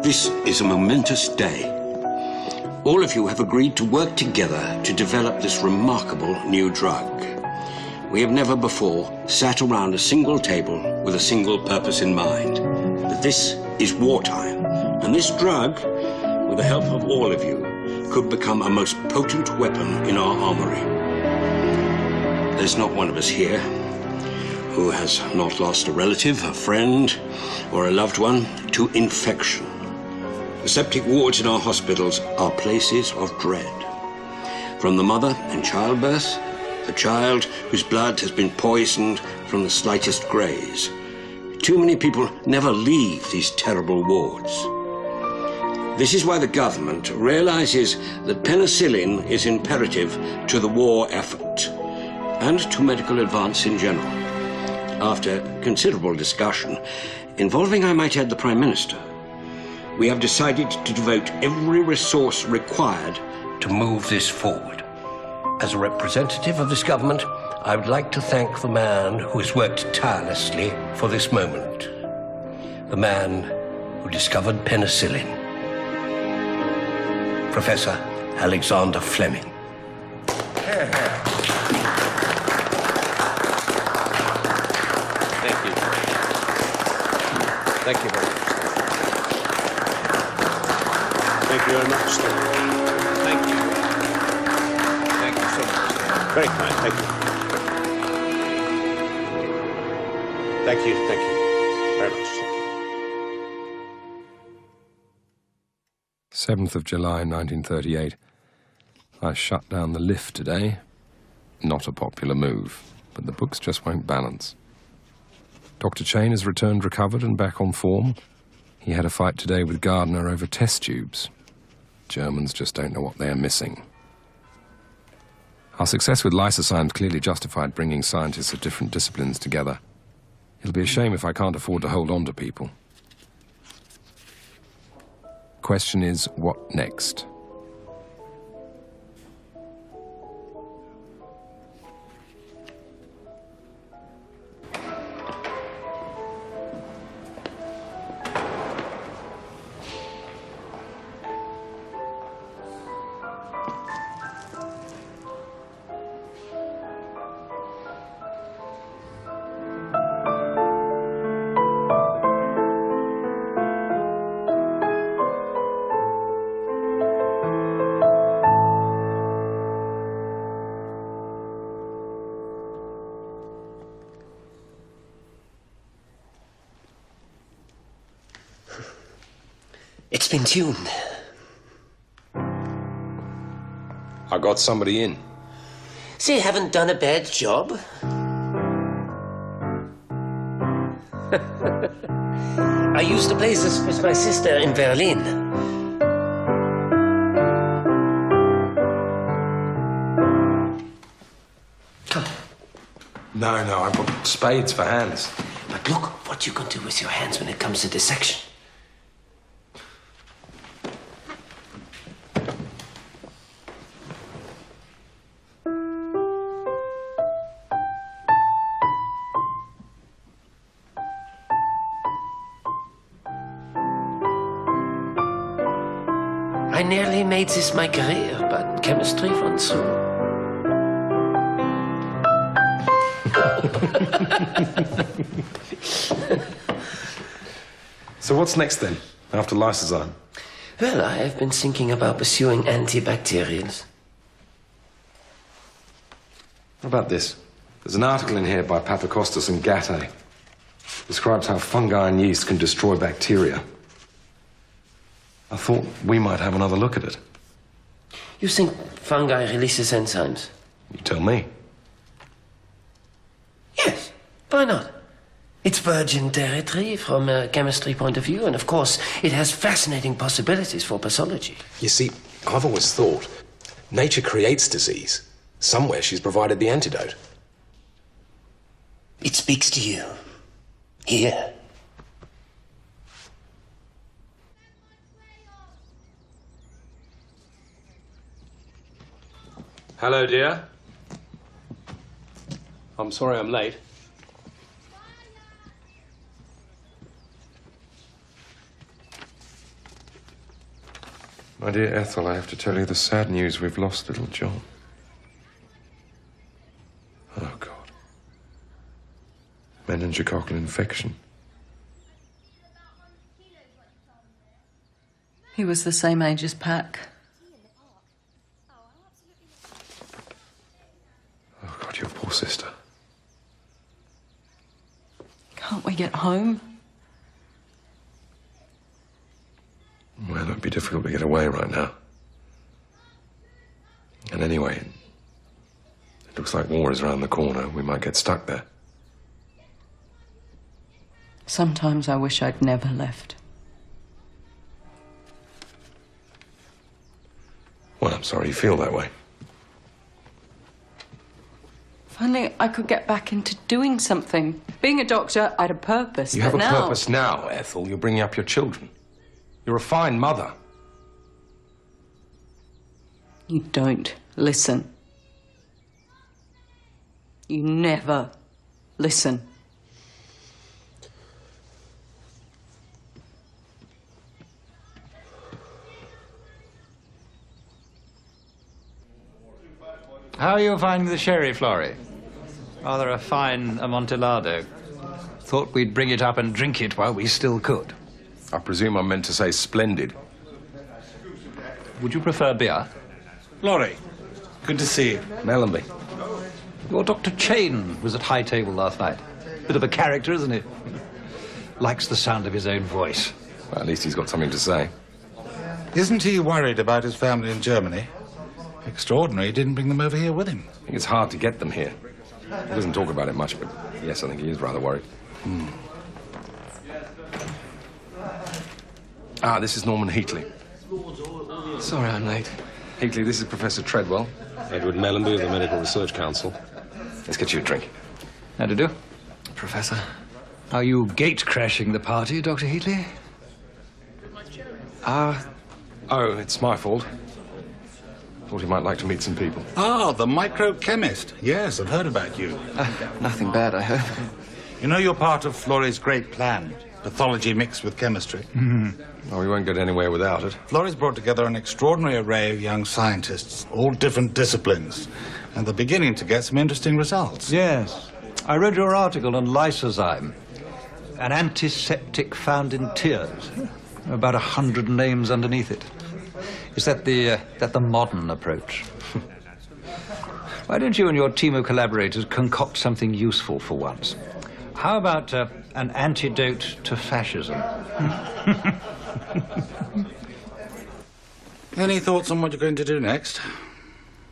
This is a momentous day. All of you have agreed to work together to develop this remarkable new drug. We have never before sat around a single table with a single purpose in mind. But this is wartime, and this drug, with the help of all of you, could become a most potent weapon in our armory. There's not one of us here who has not lost a relative, a friend, or a loved one to infection. The septic wards in our hospitals are places of dread. From the mother in childbirth, the child whose blood has been poisoned from the slightest graze. Too many people never leave these terrible wards. This is why the government realizes that penicillin is imperative to the war effort and to medical advance in general. After considerable discussion, involving, I might add, the Prime Minister, we have decided to devote every resource required to move this forward. As a representative of this government, I would like to thank the man who has worked tirelessly for this moment. The man who discovered penicillin. Professor Alexander Fleming. Thank you. Thank you very much. Thank you very much. Thank you. Thank you so much. Very kind. Thank you. Thank you. Thank you very much. 7th of July, 1938. I shut down the lift today. Not a popular move, but the books just won't balance. Dr. Chain has returned recovered and back on form. He had a fight today with Gardner over test tubes. Germans just don't know what they are missing. Our success with lysozymes clearly justified bringing scientists of different disciplines together. It'll be a shame if I can't afford to hold on to people. Question is, what next? It's been tuned. I got somebody in. They haven't done a bad job. I used to play this with my sister in Berlin. Come. No, I've got spades for hands. But look what you can do with your hands when it comes to dissection. I nearly made this my career, but chemistry won through. So what's next then, after lysozyme? Well, I have been thinking about pursuing antibacterials. What about this? There's an article in here by Papakostas and Gatte. Describes how fungi and yeast can destroy bacteria. I thought we might have another look at it. You think fungi releases enzymes? You tell me. Yes, why not? It's virgin territory from a chemistry point of view, and of course, it has fascinating possibilities for pathology. You see, I've always thought nature creates disease. Somewhere she's provided the antidote. It speaks to you. Here. Hello, dear. I'm sorry I'm late. My dear Ethel, I have to tell you the sad news. We've lost little John. Oh, God. Meningococcal infection. He was the same age as Pac. Oh, God, your poor sister. Can't we get home? Well, it'd be difficult to get away right now. And anyway, it looks like war is around the corner. We might get stuck there. Sometimes I wish I'd never left. Well, I'm sorry you feel that way. If only I could get back into doing something. Being a doctor, I had a purpose. You have a now... purpose now, Ethel. You're bringing up your children. You're a fine mother. You don't listen. You never listen. How are you finding the sherry, Florrie? Rather a fine amontillado. Thought we'd bring it up and drink it while we still could. I presume I'm meant to say splendid. Would you prefer beer? Laurie, good to see you. Mellenby. Your Dr. Chain was at high table last night. Bit of a character, isn't he? Likes the sound of his own voice. Well, at least he's got something to say. Isn't he worried about his family in Germany? Extraordinary he didn't bring them over here with him. I think it's hard to get them here. He doesn't talk about it much, but yes, I think he is rather worried. Ah, this is Norman Heatley. Sorry I'm late. Heatley, this is Professor Treadwell. Edward Mellenby of the Medical Research Council. Let's get you a drink. How to do? Professor. Are you gate-crashing the party, Dr. Heatley? Oh, it's my fault. Thought you might like to meet some people. Ah, the microchemist. Yes, I've heard about you. Nothing bad, I hope. You know you're part of Florrie's great plan. Pathology mixed with chemistry. Oh, we won't get anywhere without it. Florrie's brought together an extraordinary array of young scientists, all different disciplines. And they're beginning to get some interesting results. Yes. I read your article on lysozyme, an antiseptic found in tears. About 100 names underneath it. Is that the modern approach? Why don't you and your team of collaborators concoct something useful for once? How about an antidote to fascism? Any thoughts on what you're going to do next?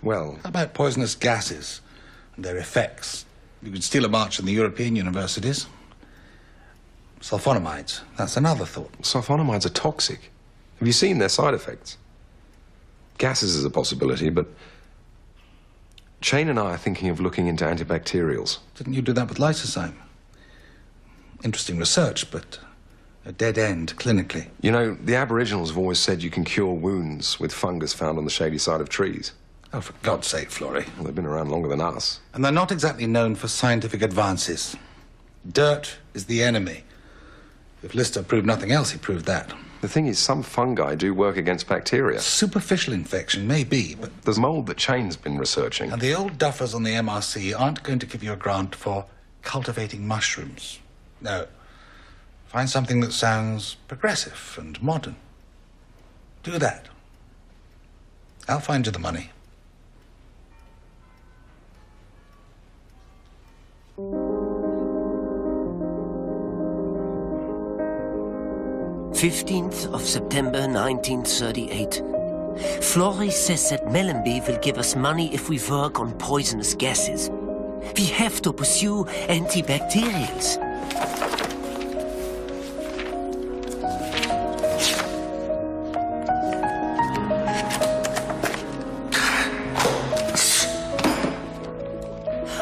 Well, How about poisonous gases and their effects? You could steal a march in the European universities. Sulfonamides, that's another thought. sulfonamides are toxic. Have you seen their side effects? Gases is a possibility, but Chain and I are thinking of looking into antibacterials. Didn't you do that with lysozyme? Interesting research, but a dead end clinically. You know, the Aboriginals have always said you can cure wounds with fungus found on the shady side of trees. Oh, for God's sake, Florrie. Well, they've been around longer than us. And they're not exactly known for scientific advances. Dirt is the enemy. If Lister proved nothing else, he proved that. The thing is, some fungi do work against bacteria. Superficial infection, maybe, but... There's mould that Chain's been researching. And the old duffers on the MRC aren't going to give you a grant for cultivating mushrooms. No. Find something that sounds progressive and modern. Do that. I'll find you the money. September 1938. Florrie says that Mellenby will give us money if we work on poisonous gases. We have to pursue antibacterials.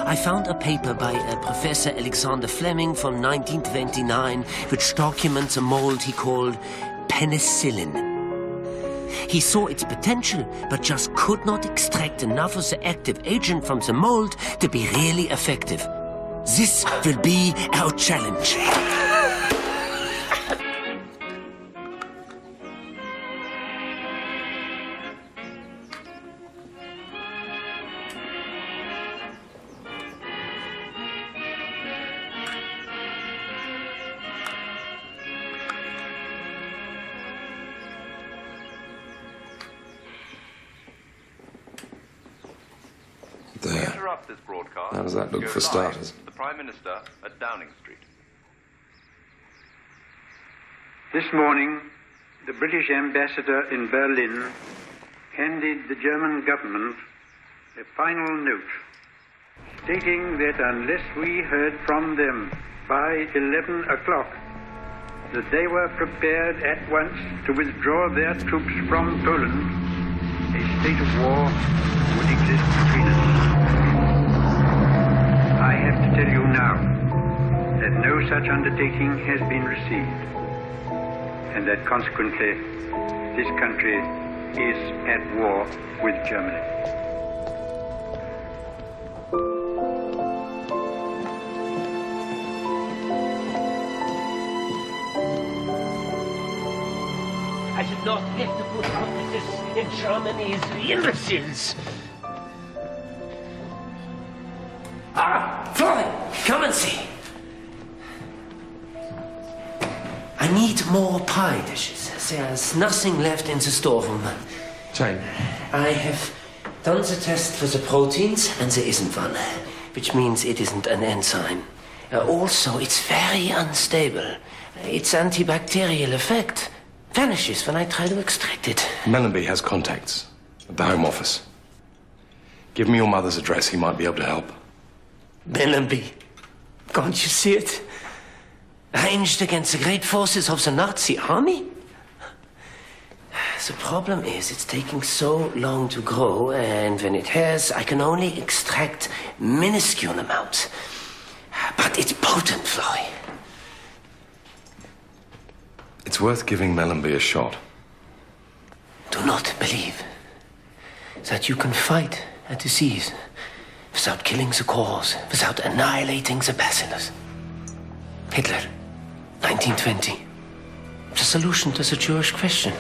I found a paper by Professor Alexander Fleming from 1929 which documents a mold he called Penicillin. He saw its potential, but just could not extract enough of the active agent from the mold to be really effective. This will be our challenge. interrupt this broadcast. How does that look Go for live starters? to the Prime Minister at Downing Street. This morning, the British ambassador in Berlin handed the German government a final note stating that unless we heard from them by 11 o'clock, that they were prepared at once to withdraw their troops from Poland, a state of war would exist between us. I have to tell you now that no such undertaking has been received, and that consequently this country is at war with Germany. I should not have to put up with this in Germany, the imbeciles. Ah, Florian, come and see. I need more pie dishes. There's nothing left in the storeroom. Jane. I have done the test for the proteins, and there isn't one, which means it isn't an enzyme. Also, it's very unstable. Its antibacterial effect vanishes when I try to extract it. Mellenby has contacts at the Home Office. Give me your mother's address. He might be able to help. Mellenby. Can't you see it? Ranged against the great forces of the Nazi army? The problem is it's taking so long to grow, and when it has, I can only extract minuscule amounts. But it's potent, Florrie. It's worth giving Mellenby a shot. Do not believe that you can fight a disease without killing the cause, without annihilating the bacillus. Hitler, 1920. The solution to the Jewish question.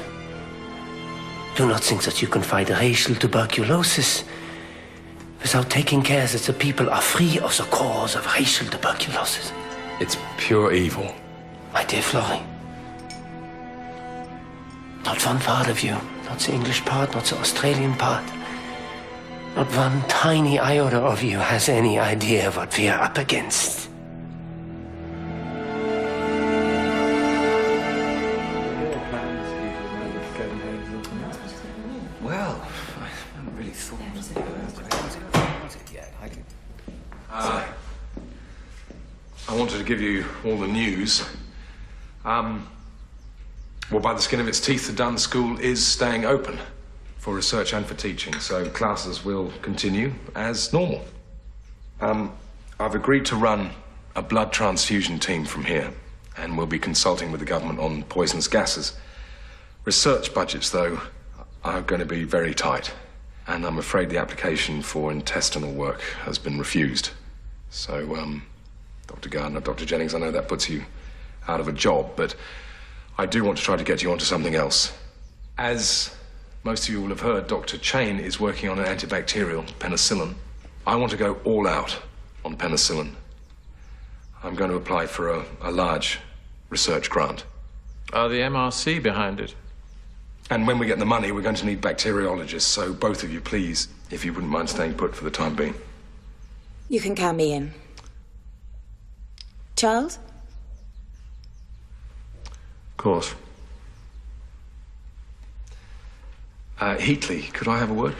Do not think that you can fight racial tuberculosis without taking care that the people are free of the cause of racial tuberculosis. It's pure evil. My dear Florrie, not one part of you, not the English part, not the Australian part, not one tiny iota of you has any idea what we are up against. Well, I haven't really thought about it yet. I wanted to give you all the news. Well, by the skin of its teeth, the Dunn School is staying open for research and for teaching, so classes will continue as normal. I've agreed to run a blood transfusion team from here, and we'll be consulting with the government on poisonous gases. Research budgets, though, are going to be very tight, and I'm afraid the application for intestinal work has been refused. So, Dr. Gardner, Dr. Jennings, I know that puts you out of a job, but I do want to try to get you onto something else. As most of you will have heard, Dr. Chain is working on an antibacterial, penicillin. I want to go all out on penicillin. I'm going to apply for a large research grant. Are the MRC behind it? And when we get the money, we're going to need bacteriologists, so both of you, please, if you wouldn't mind staying put for the time being. You can count me in. Charles? Of course. Heatley, could I have a word?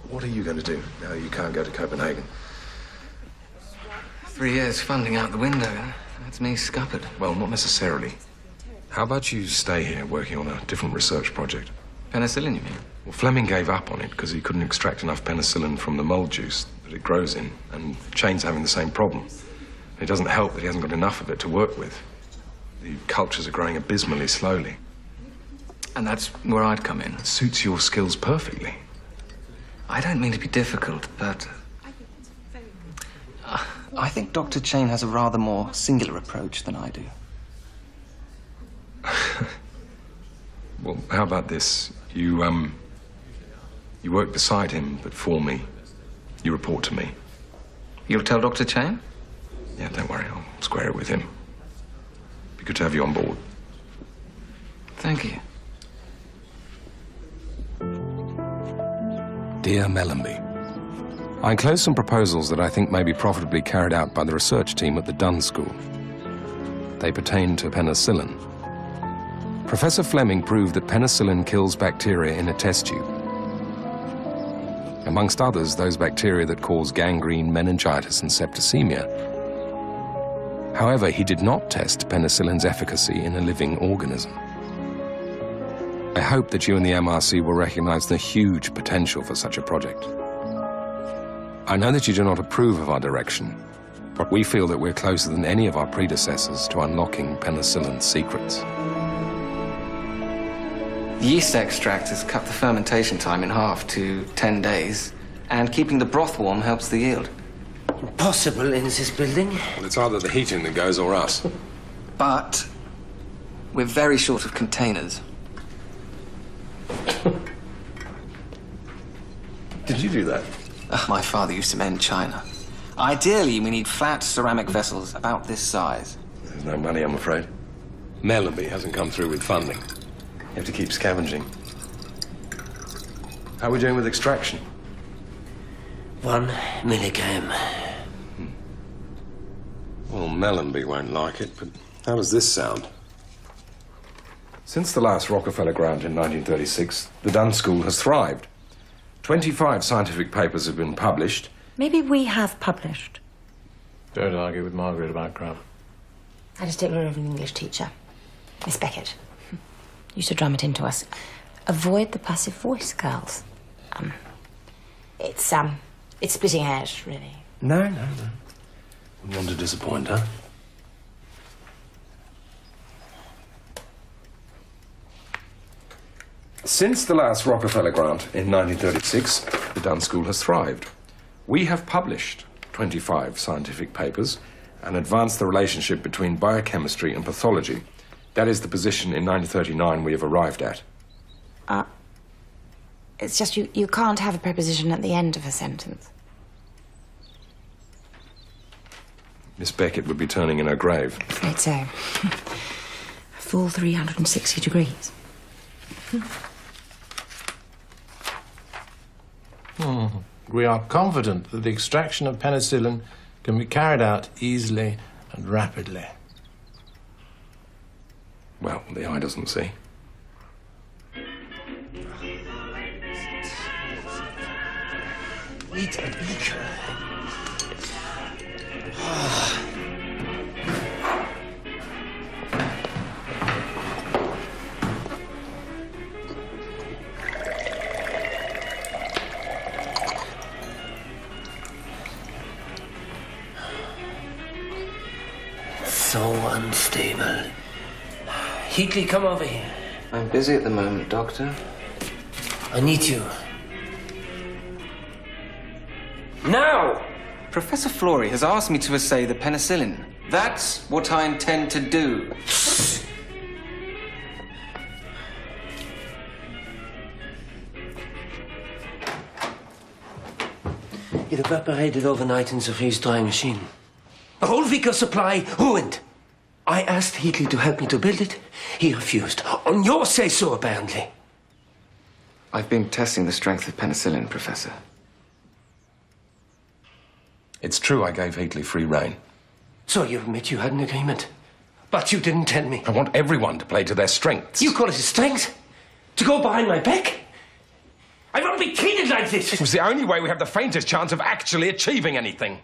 What are you going to do now you can't go to Copenhagen? 3 years funding out the window. That's me scuppered. Well, not necessarily. How about you stay here working on a different research project? Penicillin, you mean? Well, Fleming gave up on it because he couldn't extract enough penicillin from the mould juice that it grows in, and Chain's having the same problem. It doesn't help that he hasn't got enough of it to work with. The cultures are growing abysmally slowly. And that's where I'd come in. It suits your skills perfectly. I don't mean to be difficult, but I think Dr. Chain has a rather more singular approach than I do. Well, how about this? You work beside him, but for me. You report to me. You'll tell Dr. Chain? Yeah, don't worry. I'll square it with him. Be good to have you on board. Thank you. Dear Mellenby, I enclose some proposals that I think may be profitably carried out by the research team at the Dunn School. They pertain to penicillin. Professor Fleming proved that penicillin kills bacteria in a test tube. Amongst others, those bacteria that cause gangrene, meningitis, and septicemia. However, he did not test penicillin's efficacy in a living organism. I hope that you and the MRC will recognize the huge potential for such a project. I know that you do not approve of our direction, but we feel that we're closer than any of our predecessors to unlocking penicillin's secrets. The yeast extract has cut the fermentation time in half to 10 days, and keeping the broth warm helps the yield. Impossible in this building. Well, it's either the heating that goes or us. But we're very short of containers. Did you do that? My father used to mend china. Ideally, we need flat ceramic vessels about this size. There's no money, I'm afraid. Mellenby hasn't come through with funding. You have to keep scavenging. How are we doing with extraction? 1 milligram. Well, Mellenby won't like it, but how does this sound? Since the last Rockefeller grant in 1936, the Dunn School has thrived. 25 scientific papers have been published. Maybe we have published. Don't argue with Margaret about grant. I just take her of an English teacher, Miss Beckett. Used to drum it into us. Avoid the passive voice, girls. It's splitting hairs, really. No. Wouldn't want to disappoint her. Since the last Rockefeller grant in 1936, the Dunn School has thrived. We have published 25 scientific papers and advanced the relationship between biochemistry and pathology. That is the position in 1939 we have arrived at. It's just you can't have a preposition at the end of a sentence. Miss Beckett would be turning in her grave. Afraid so. A full 360 degrees. We are confident that the extraction of penicillin can be carried out easily and rapidly. Well, the eye doesn't see. Need a beaker. So unstable. Heatley, come over here. I'm busy at the moment, Doctor. I need you. Now! Professor Florey has asked me to assay the penicillin. That's what I intend to do. It evaporated overnight in the freeze-drying machine. A whole week of supply ruined. I asked Heatley to help me to build it. He refused. On your say-so, apparently. I've been testing the strength of penicillin, Professor. It's true I gave Heatley free rein. So you admit you had an agreement? But you didn't tell me. I want everyone to play to their strengths. You call it a strength? To go behind my back? I won't be treated like this! It was the only way we have the faintest chance of actually achieving anything.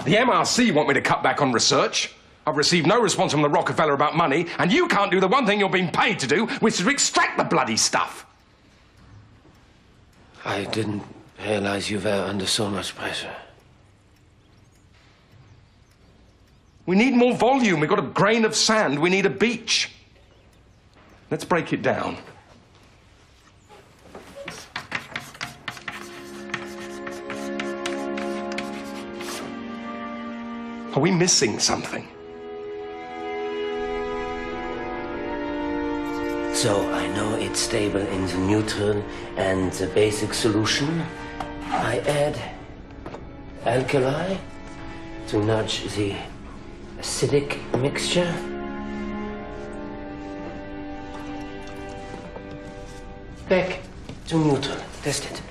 The MRC want me to cut back on research. I've received no response from the Rockefeller about money, and you can't do the one thing you're being paid to do, which is to extract the bloody stuff. I didn't realize you were under so much pressure. We need more volume. We've got a grain of sand. We need a beach. Let's break it down. Are we missing something? So I know it's stable in the neutral and the basic solution. I add alkali to nudge the acidic mixture. Back to neutral. Test it.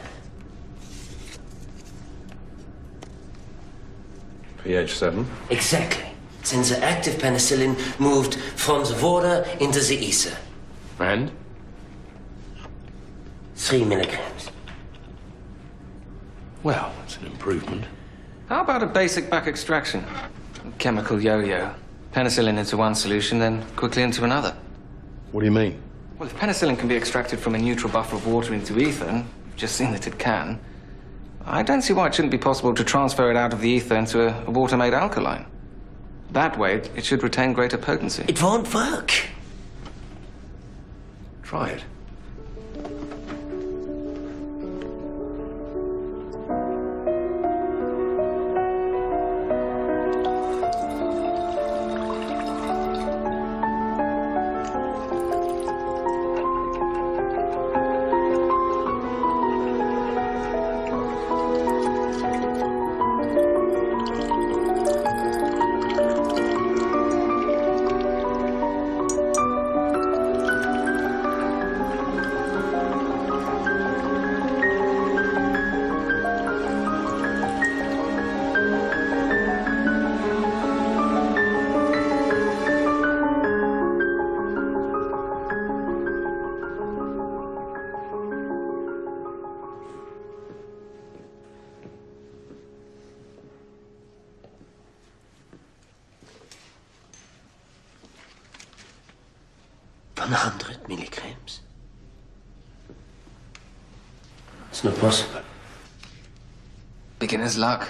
pH 7. Exactly. Since the active penicillin moved from the water into the ether. And? 3 milligrams. Well, it's an improvement. How about a basic back extraction? Chemical yo-yo. Penicillin into one solution, then quickly into another. What do you mean? Well, if penicillin can be extracted from a neutral buffer of water into ether, and you've just seen that it can, I don't see why it shouldn't be possible to transfer it out of the ether into a water-made alkaline. That way, it should retain greater potency. It won't work. Try it. Milligrams? It's not possible. Beginner's luck.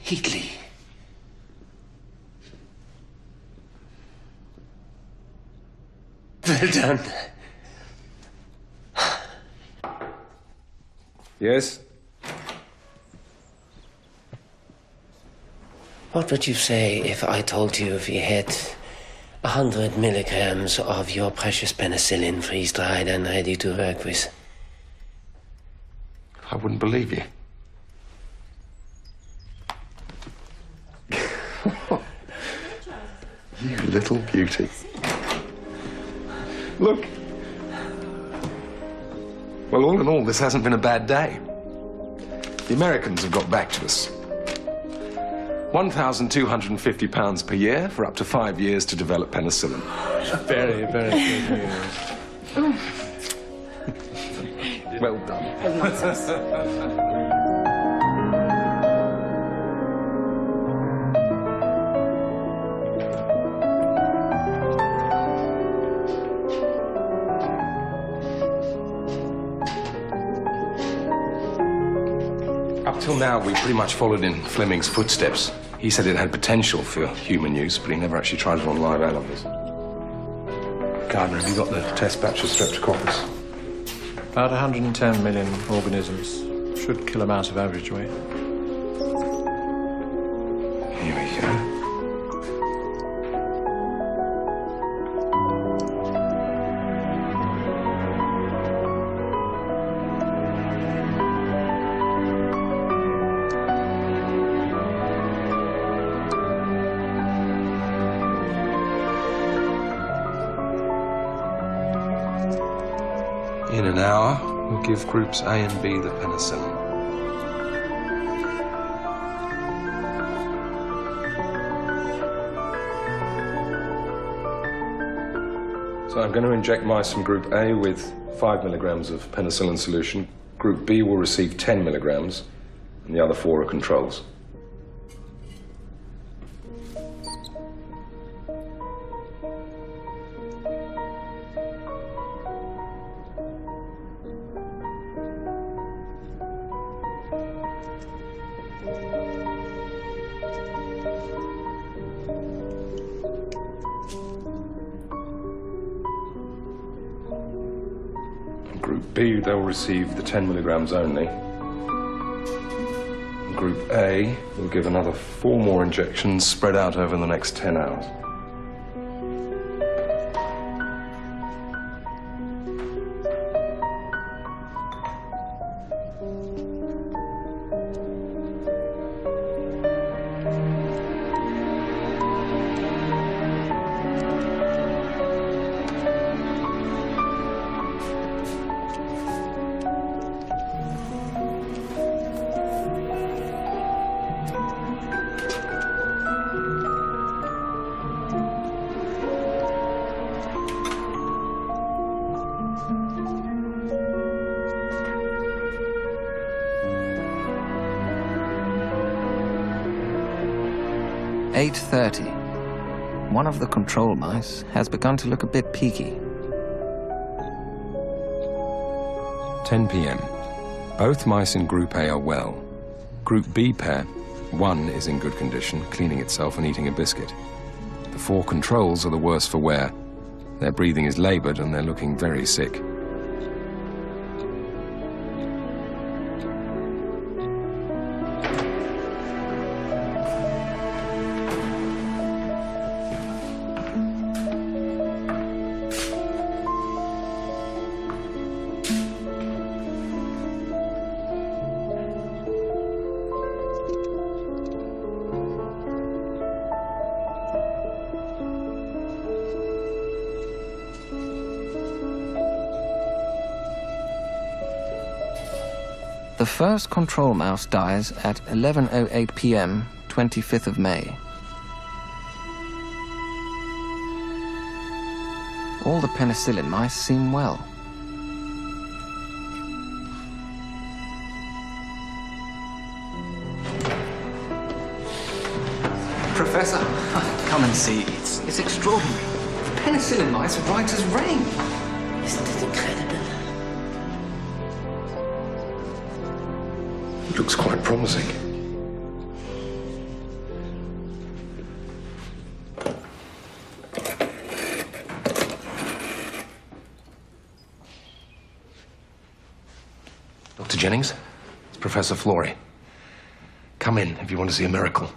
Heatley. Well done. Yes? What would you say if I told you we had 100 milligrams of your precious penicillin freeze-dried and ready to work with? I wouldn't believe you. You little beauty. Look. Well, all in all, this hasn't been a bad day. The Americans have got back to us. £1,250 per year for up to 5 years to develop penicillin. Very, very good news. Well done. Up till now, we pretty much followed in Fleming's footsteps. He said it had potential for human use, but he never actually tried it on live animals. Gardner, have you got the test batch of streptococcus? About 110 million organisms. Should kill them out of average weight. Here we go. In an hour, we'll give groups A and B the penicillin. So I'm going to inject mice from group A with 5 milligrams of penicillin solution. Group B will receive 10 milligrams, and the other 4 are controls. Group B, they'll receive the 10 milligrams only. Group A will give another 4 more injections spread out over the next 10 hours. 8:30. One of the control mice has begun to look a bit peaky. 10 p.m. Both mice in Group A are well. Group B pair, one is in good condition, cleaning itself and eating a biscuit. The 4 controls are the worse for wear. Their breathing is laboured and they're looking very sick. The first control mouse dies at 11:08 p.m., 25th of May. All the penicillin mice seem well. Professor, come and see. It's extraordinary. Penicillin mice are right as rain. Isn't it incredible? It looks quite promising. Dr. Jennings, it's Professor Florey. Come in if you want to see a miracle.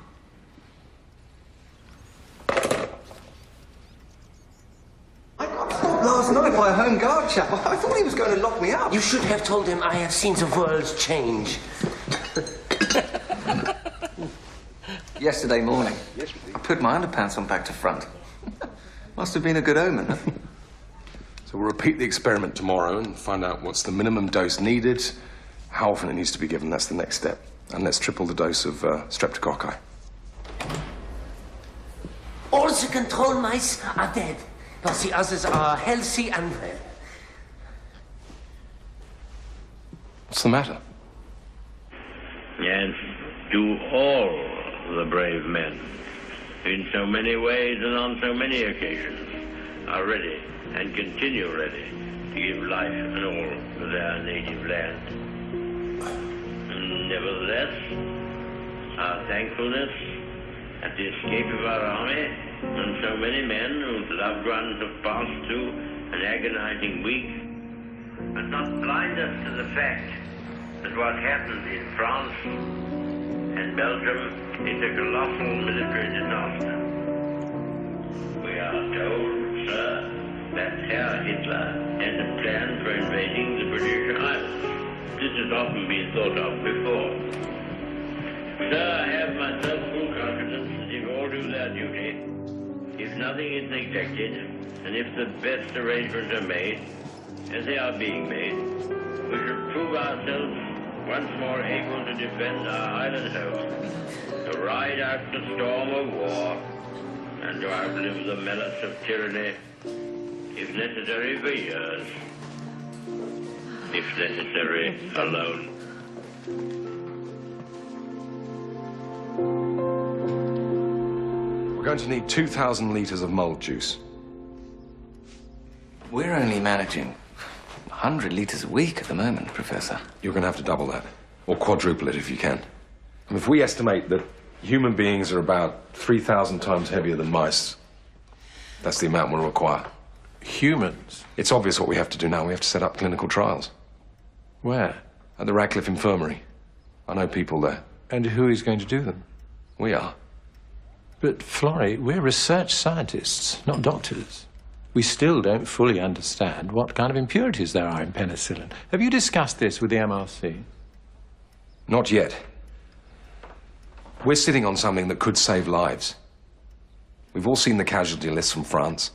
Last night by a home guard chap. I thought he was going to lock me up. You should have told him I have seen the world change. Yesterday morning, I put my underpants on back to front. Must have been a good omen, huh? So we'll repeat the experiment tomorrow and find out what's the minimum dose needed, how often it needs to be given. That's the next step. And let's triple the dose of streptococci. All the control mice are dead, but the others are healthy and well. What's the matter? Yes, to all the brave men, in so many ways and on so many occasions, are ready and continue ready to give life and all to their native land. Nevertheless, our thankfulness at the escape of our army and so many men whose loved ones have passed through an agonizing week must not blind us to the fact that what happened in France and Belgium is a colossal military disaster. We are told, sir, that Herr Hitler has a plan for invading the British Isles. This has often been thought of before. Sir, I have myself full confidence that if all do their duty, if nothing is neglected, and if the best arrangements are made, as they are being made, we shall prove ourselves once more able to defend our island home, to ride out the storm of war, and to outlive the menace of tyranny, if necessary for years, if necessary alone. We're going to need 2,000 litres of mould juice. We're only managing 100 litres a week at the moment, Professor. You're going to have to double that, or quadruple it if you can. And if we estimate that human beings are about 3,000 times heavier than mice, that's the amount we'll require. Humans? It's obvious what we have to do now. We have to set up clinical trials. Where? At the Radcliffe Infirmary. I know people there. And who is going to do them? We are. But, Florey, we're research scientists, not doctors. We still don't fully understand what kind of impurities there are in penicillin. Have you discussed this with the MRC? Not yet. We're sitting on something that could save lives. We've all seen the casualty lists from France.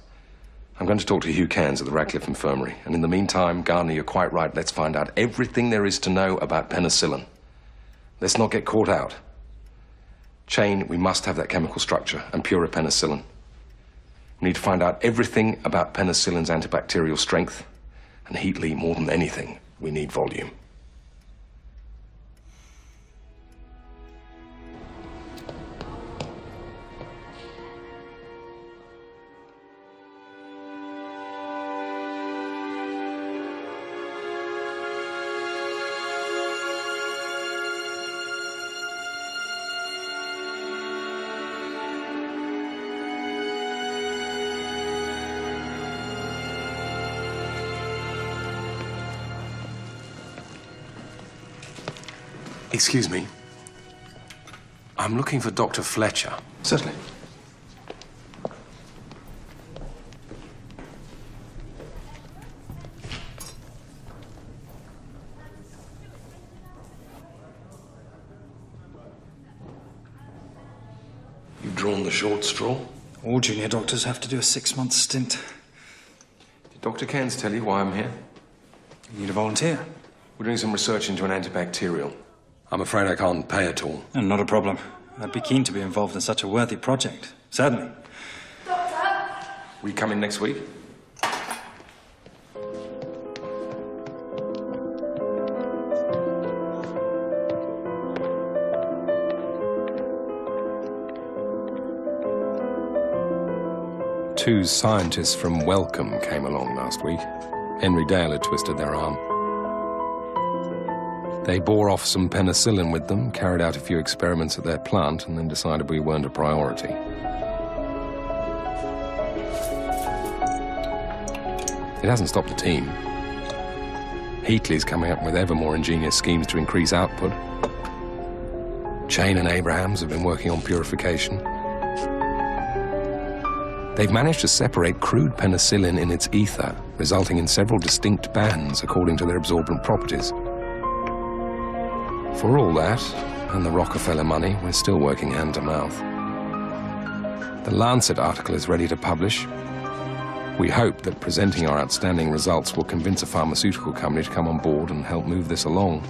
I'm going to talk to Heughan at the Radcliffe Infirmary. And in the meantime, Garner, you're quite right. Let's find out everything there is to know about penicillin. Let's not get caught out. Chain, we must have that chemical structure and pure penicillin. We need to find out everything about penicillin's antibacterial strength. And Heatley, more than anything, we need volume. Excuse me. I'm looking for Dr. Fletcher. Certainly. You've drawn the short straw? All junior doctors have to do a 6-month stint. Did Dr. Cairns tell you why I'm here? You need a volunteer. We're doing some research into an antibacterial. I'm afraid I can't pay at all. And not a problem. I'd be keen to be involved in such a worthy project. Certainly. Will you come in next week? Two scientists from Wellcome came along last week. Henry Dale had twisted their arm. They bore off some penicillin with them, carried out a few experiments at their plant, and then decided we weren't a priority. It hasn't stopped the team. Heatley's coming up with ever more ingenious schemes to increase output. Chain and Abrahams have been working on purification. They've managed to separate crude penicillin in its ether, resulting in several distinct bands according to their absorbent properties. For all that, and the Rockefeller money, we're still working hand to mouth. The Lancet article is ready to publish. We hope that presenting our outstanding results will convince a pharmaceutical company to come on board and help move this along.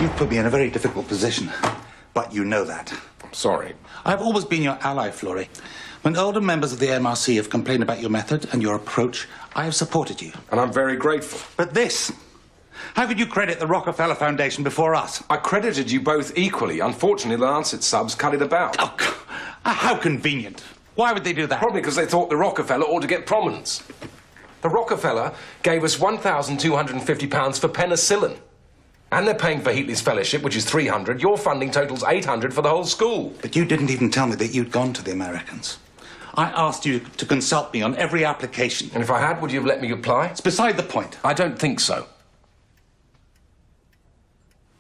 You've put me in a very difficult position, but you know that. I'm sorry. I've always been your ally, Florey. When older members of the MRC have complained about your method and your approach, I have supported you. And I'm very grateful. But this... How could you credit the Rockefeller Foundation before us? I credited you both equally. Unfortunately, the Lancet subs cut it about. Oh, how convenient. Why would they do that? Probably because they thought the Rockefeller ought to get prominence. The Rockefeller gave us £1,250 for penicillin. And they're paying for Heatley's fellowship, which is £300. Your funding totals £800 for the whole school. But you didn't even tell me that you'd gone to the Americans. I asked you to consult me on every application. And if I had, would you have let me apply? It's beside the point. I don't think so.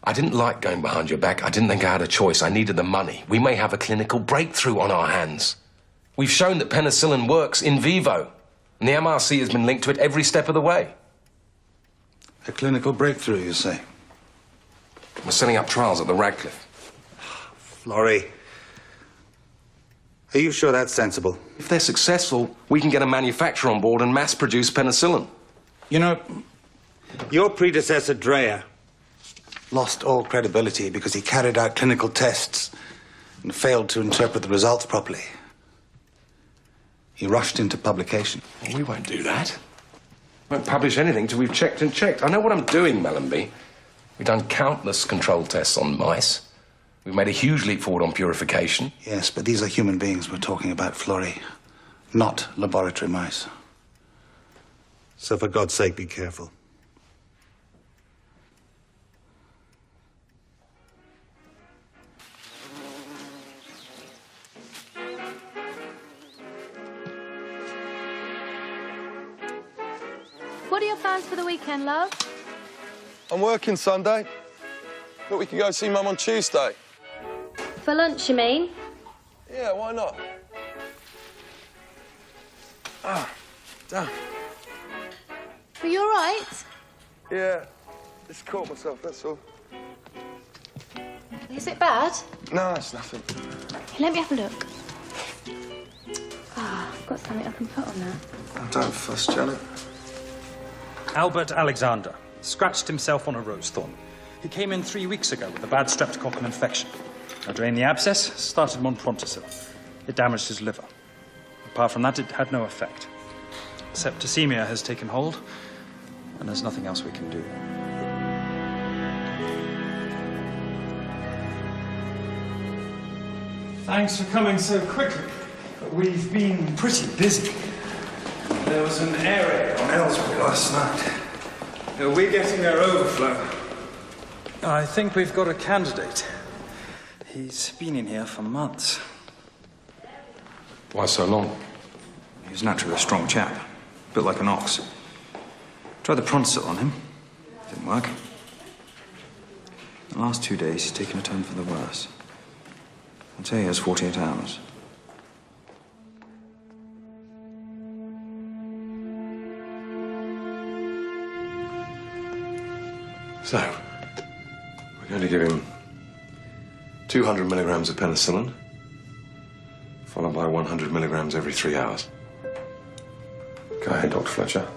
I didn't like going behind your back. I didn't think I had a choice. I needed the money. We may have a clinical breakthrough on our hands. We've shown that penicillin works in vivo. And the MRC has been linked to it every step of the way. A clinical breakthrough, you say? We're setting up trials at the Radcliffe. Florey, are you sure that's sensible? If they're successful, we can get a manufacturer on board and mass-produce penicillin. You know, your predecessor, Dreyer, lost all credibility because he carried out clinical tests and failed to interpret the results properly. He rushed into publication. Well, we won't do that. We won't publish anything till we've checked and checked. I know what I'm doing, Mellenby. We've done countless control tests on mice. We've made a huge leap forward on purification. Yes, but these are human beings we're talking about, Florey, not laboratory mice. So for God's sake, be careful. What are your plans for the weekend, love? I'm working Sunday. Thought we could go see Mum on Tuesday. For lunch, you mean? Yeah, why not? Ah, damn. Are you all right? Yeah, just caught myself, that's all. Is it bad? No, it's nothing. Let me have a look. Ah, I've got something I can put on that. Oh, don't fuss, Janet. Albert Alexander scratched himself on a rose thorn. He came in 3 weeks ago with a bad streptococcal infection. I drained the abscess, started montrontosil. It damaged his liver. Apart from that, it had no effect. Septicemia has taken hold, and there's nothing else we can do. Thanks for coming so quickly. We've been pretty busy. There was an air raid on Ellsbury last night. We're getting their overflow. I think we've got a candidate. He's been in here for months. Why so long? He's naturally a strong chap, built like an ox. Tried the Pronsil on him. Didn't work. The last 2 days, he's taken a turn for the worse. I'd say he has 48 hours. So, we're going to give him 200 milligrams of penicillin, followed by 100 milligrams every 3 hours. Go ahead, Dr. Fletcher.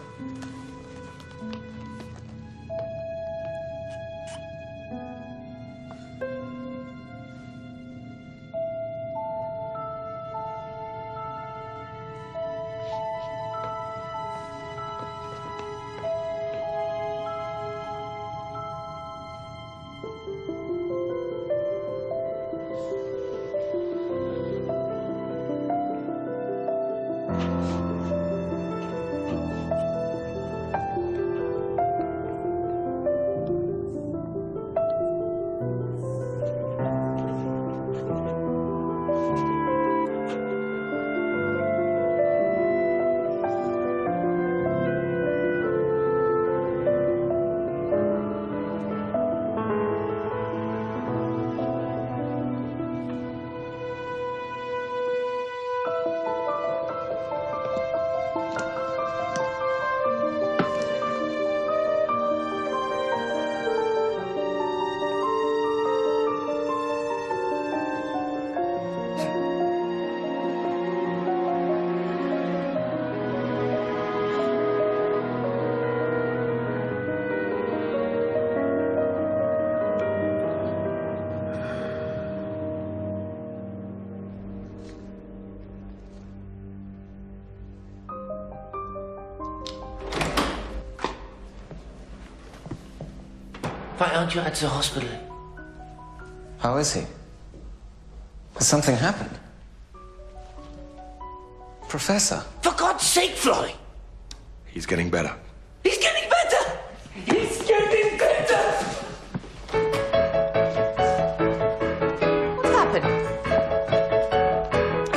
Why aren't you at the hospital? How is he? Has something happened? Professor? For God's sake, Flory! He's getting better. He's getting better! He's getting better! What's happened?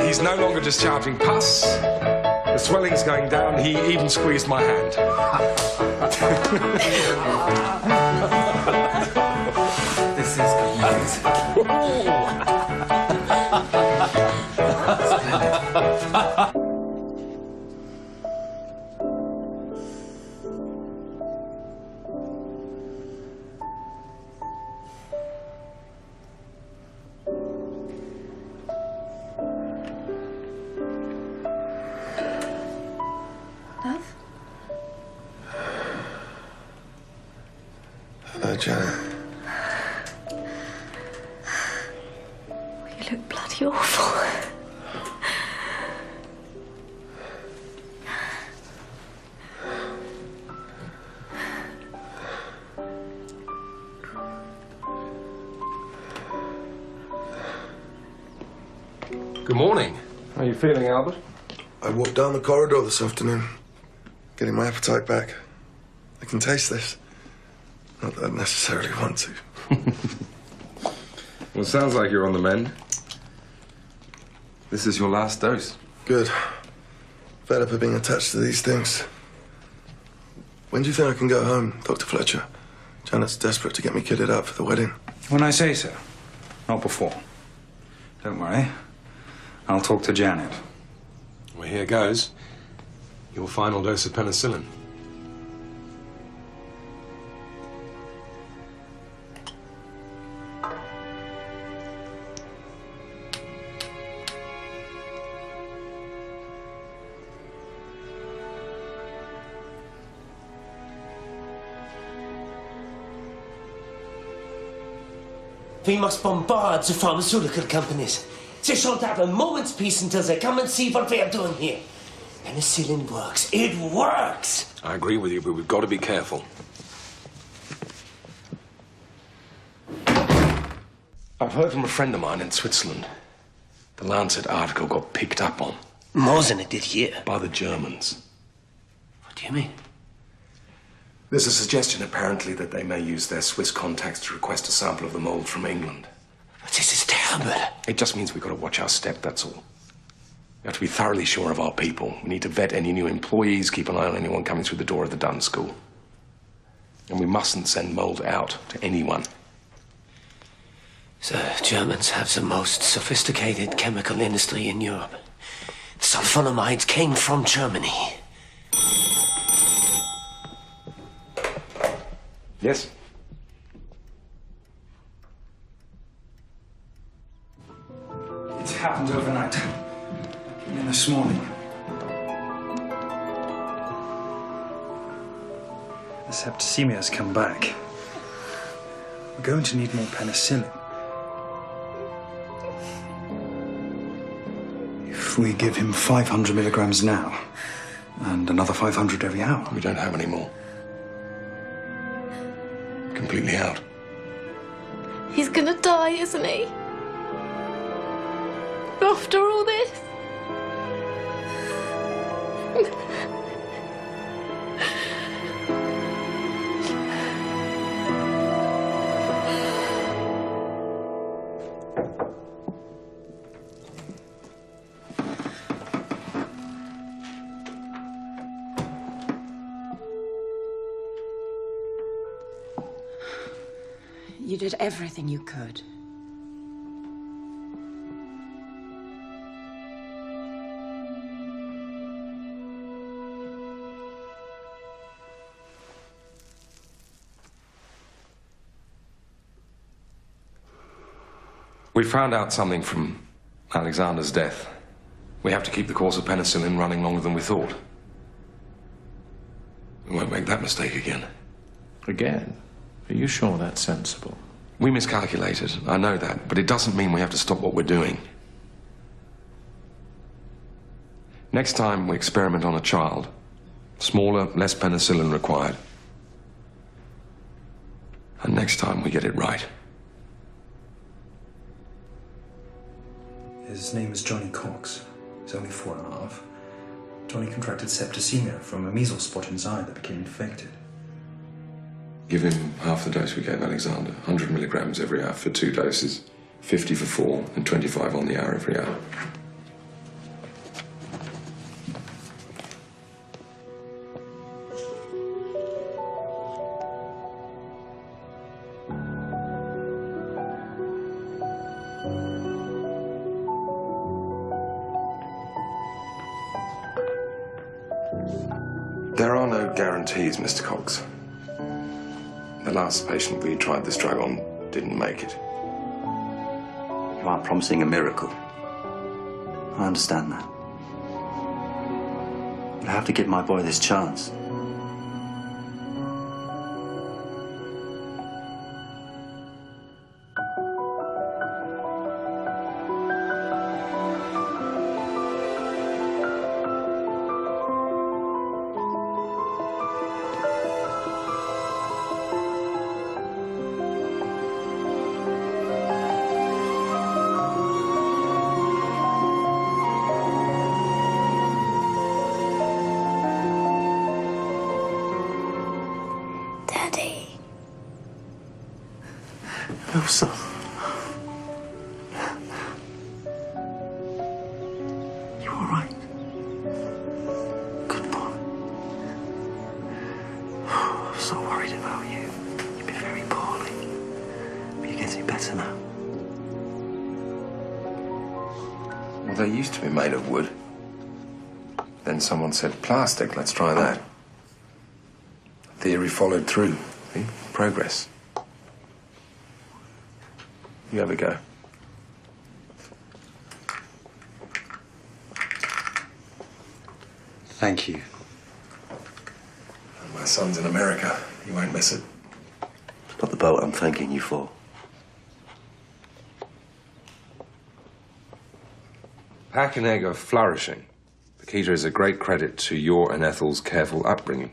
He's no longer just shouting pus. The swelling's going down. He even squeezed my hand. This is Love? Hello, Janet. You look bloody awful. Good morning. How are you feeling, Albert? I walked down the corridor this afternoon, getting my appetite back. I can taste this. Not that I necessarily want to. Well, it sounds like you're on the mend. This is your last dose. Good. Fed up of being attached to these things. When do you think I can go home, Dr. Fletcher? Janet's desperate to get me kitted up for the wedding. When I say so. Not before. Don't worry. I'll talk to Janet. Well, here goes. Your final dose of penicillin. We must bombard the pharmaceutical companies. They shan't have a moment's peace until they come and see what we are doing here. Penicillin works. It works! I agree with you, but we've got to be careful. I've heard from a friend of mine in Switzerland. The Lancet article got picked up on. More than it did here. By the Germans. What do you mean? There's a suggestion, apparently, that they may use their Swiss contacts to request a sample of the mould from England. But this is terrible. It just means we've got to watch our step, that's all. We have to be thoroughly sure of our people. We need to vet any new employees, keep an eye on anyone coming through the door of the Dunn School. And we mustn't send mould out to anyone. The Germans have the most sophisticated chemical industry in Europe. Sulfonamides came from Germany. Yes? It happened overnight. Came in this morning. The septicemia has come back. We're going to need more penicillin. If we give him 500 milligrams now, and another 500 every hour. We don't have any more. Completely out. He's gonna die, isn't he? After all this. You did everything you could. We found out something from Alexander's death. We have to keep the course of penicillin running longer than we thought. We won't make that mistake again. Again? Are you sure that's sensible? We miscalculated, I know that, but it doesn't mean we have to stop what we're doing. Next time we experiment on a child, smaller, less penicillin required. And next time we get it right. His name is Johnny Cox. He's only 4.5. Johnny contracted septicemia from a measles spot in his eye that became infected. Give him half the dose we gave Alexander. 100 milligrams every hour for 2 doses. 50 for 4 and 25 on the hour every hour. There are no guarantees, Mr. Cox. The last patient we tried this drug on didn't make it. You aren't promising a miracle. I understand that. But I have to give my boy this chance. Elsa. You all right? Good boy. I'm so worried about you. You've been very poorly. But you're getting better now. Well, they used to be made of wood. Then someone said plastic, let's try that. Theory followed through. See? Progress. You have a go. Thank you. My son's in America. He won't miss it. It's not the boat I'm thanking you for. Pack and Egg are flourishing. Paquita is a great credit to your and Ethel's careful upbringing.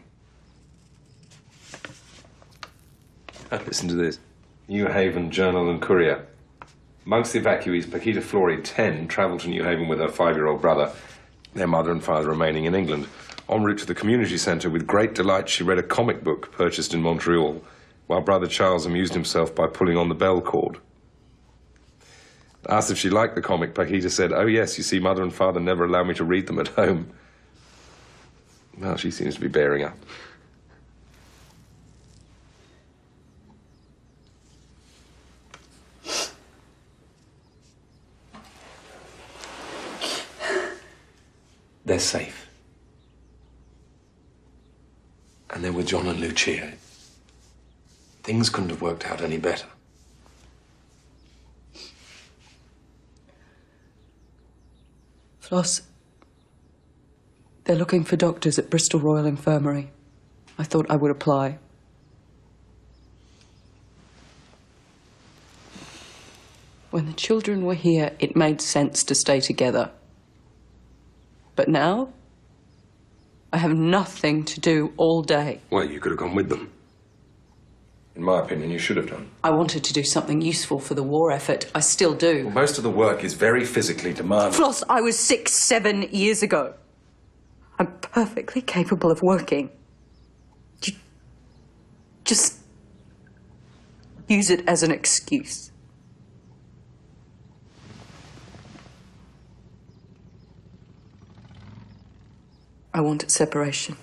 Listen to this. New Haven Journal and Courier. Amongst the evacuees, Paquita Flori, 10, travelled to New Haven with her 5-year-old brother, their mother and father remaining in England. En route to the community centre, with great delight, she read a comic book purchased in Montreal, while brother Charles amused himself by pulling on the bell cord. Asked if she liked the comic, Paquita said, "Oh yes, you see, Mother and Father never allow me to read them at home." Well, she seems to be bearing up. They're safe. And they're with John and Lucia. Things couldn't have worked out any better. Floss, they're looking for doctors at Bristol Royal Infirmary. I thought I would apply. When the children were here, it made sense to stay together. But now, I have nothing to do all day. Well, you could have gone with them. In my opinion, you should have done. I wanted to do something useful for the war effort. I still do. Well, most of the work is very physically demanding. Floss, I was 6, 7 years ago. I'm perfectly capable of working. You just use it as an excuse. I wanted separation.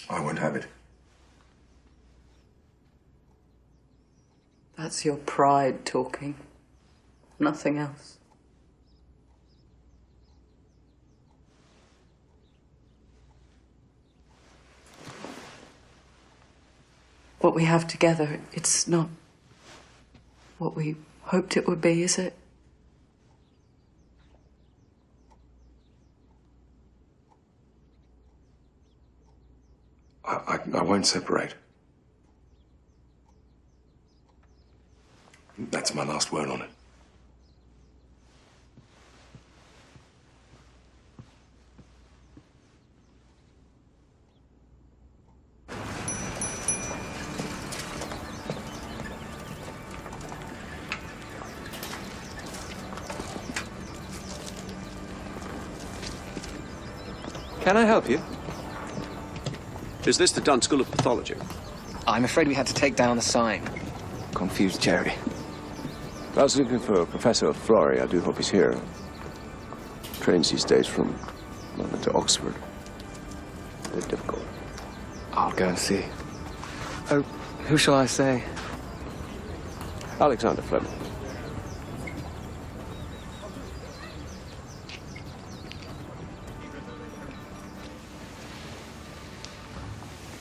I won't have it. That's your pride talking. Nothing else. What we have together, it's not what we hoped it would be, is it? I won't separate. That's my last word on it. Can I help you? Is this the Dunn School of Pathology? I'm afraid we had to take down the sign. Confused Jerry. I was looking for Professor Florey. I do hope he's here. Trains these days from London to Oxford. A bit difficult. I'll go and see. Oh, who shall I say? Alexander Fleming.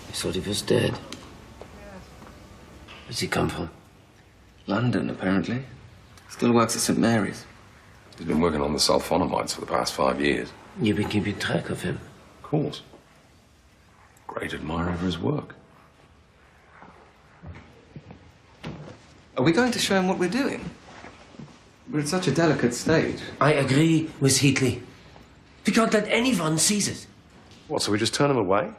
I thought he was dead. Where's he come from? London, apparently. Still works at St. Mary's. He's been working on the sulfonamides for the past 5 years. You've been keeping track of him? Of course. Great admirer of his work. Are we going to show him what we're doing? We're at such a delicate stage. I agree with Heatley. We can't let anyone seize it. What, so we just turn him away?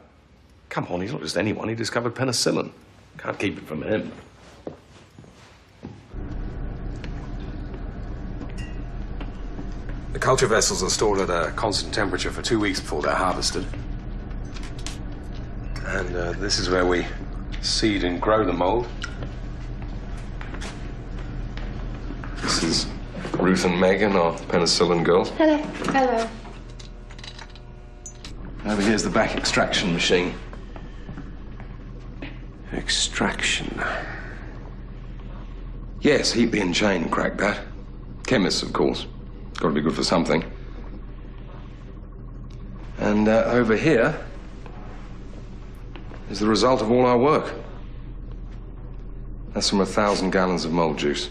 Come on, he's not just anyone. He discovered penicillin. Can't keep it from him. The culture vessels are stored at a constant temperature for 2 weeks before they're harvested. And this is where we seed and grow the mold. This is Ruth and Megan, our penicillin girls. Hello. Hello. Over here's the back extraction machine. Extraction. Yes, Heatley and Jane cracked that. Chemists, of course. Got to be good for something. And over here is the result of all our work. That's from 1,000 gallons of mold juice.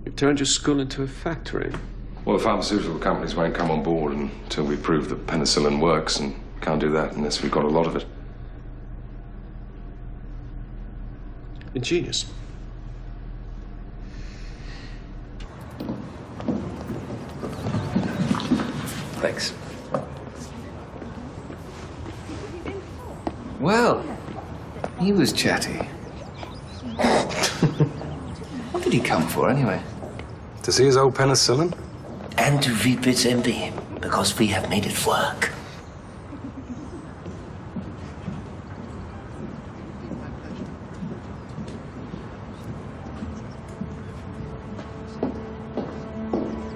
You've turned your school into a factory. Well, the pharmaceutical companies won't come on board until we prove that penicillin works, and can't do that unless we've got a lot of it. Ingenious. Thanks. Well, he was chatty. did he come for, anyway? To see his old penicillin? And to weep its envy, because we have made it work.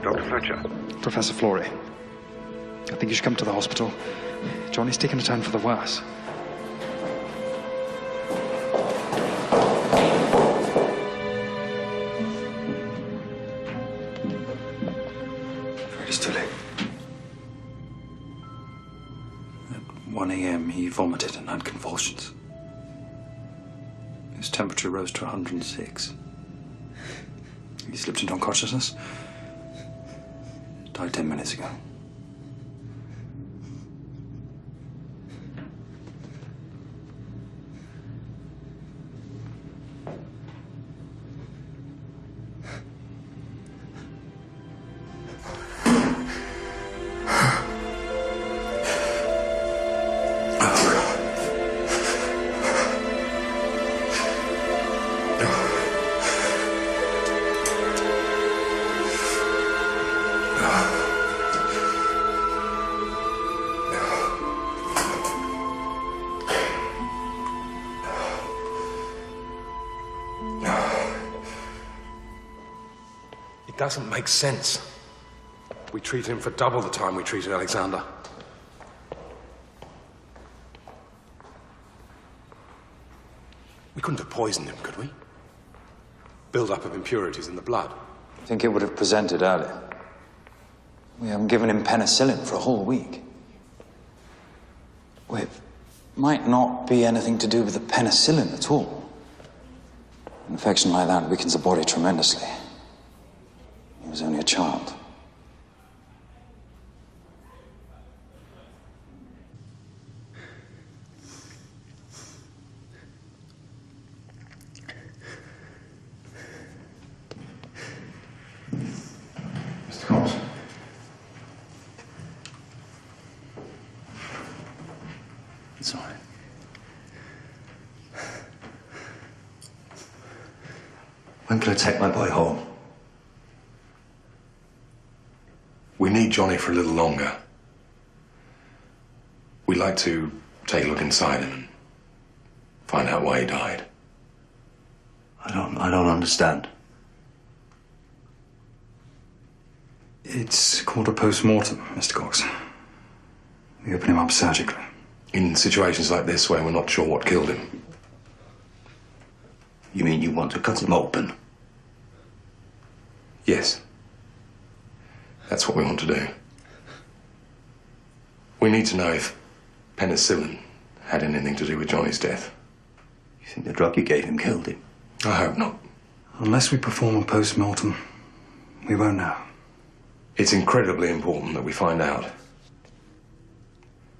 Dr. Fletcher. Professor Florey. I think you should come to the hospital. Johnny's taken a turn for the worse. It's too late. At 1 a.m. he vomited and had convulsions. His temperature rose to 106. He slipped into unconsciousness. Died 10 minutes ago. It doesn't make sense. We treat him for double the time we treated Alexander. We couldn't have poisoned him, could we? Build-up of impurities in the blood. I think it would have presented earlier. We haven't given him penicillin for a whole week. Well, it might not be anything to do with the penicillin at all. An infection like that weakens the body tremendously. He was only a child. Mr. Cox. It's all right. When can I take my boy home? We need Johnny for a little longer. We'd like to take a look inside him and find out why he died. I don't understand. It's called a post-mortem, Mr. Cox. We open him up surgically. In situations like this where we're not sure what killed him. You mean you want to cut him open? Yes. That's what we want to do. We need to know if penicillin had anything to do with Johnny's death. You think the drug you gave him killed him? I hope not. Unless we perform a post-mortem, we won't know. It's incredibly important that we find out.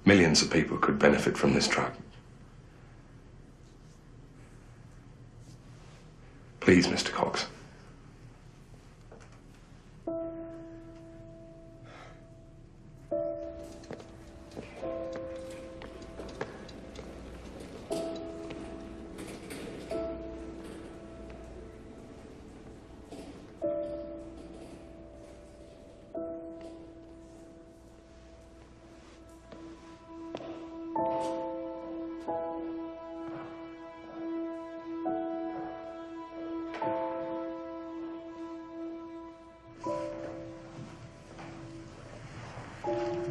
Millions of people could benefit from this drug. Please, Mr. Cox.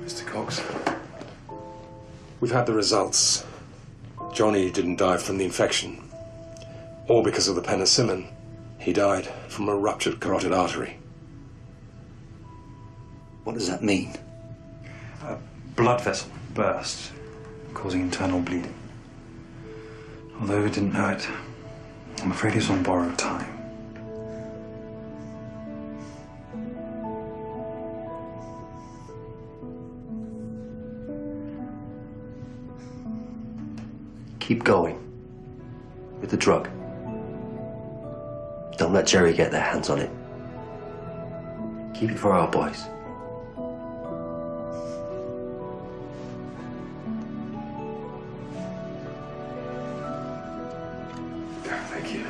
Mr. Cox, we've had the results. Johnny didn't die from the infection, or because of the penicillin. He died from a ruptured carotid artery. What does that mean? A blood vessel burst, causing internal bleeding. Although we didn't know it, I'm afraid he's on borrowed time. Keep going with the drug. Don't let Jerry get their hands on it. Keep it for our boys. Thank you.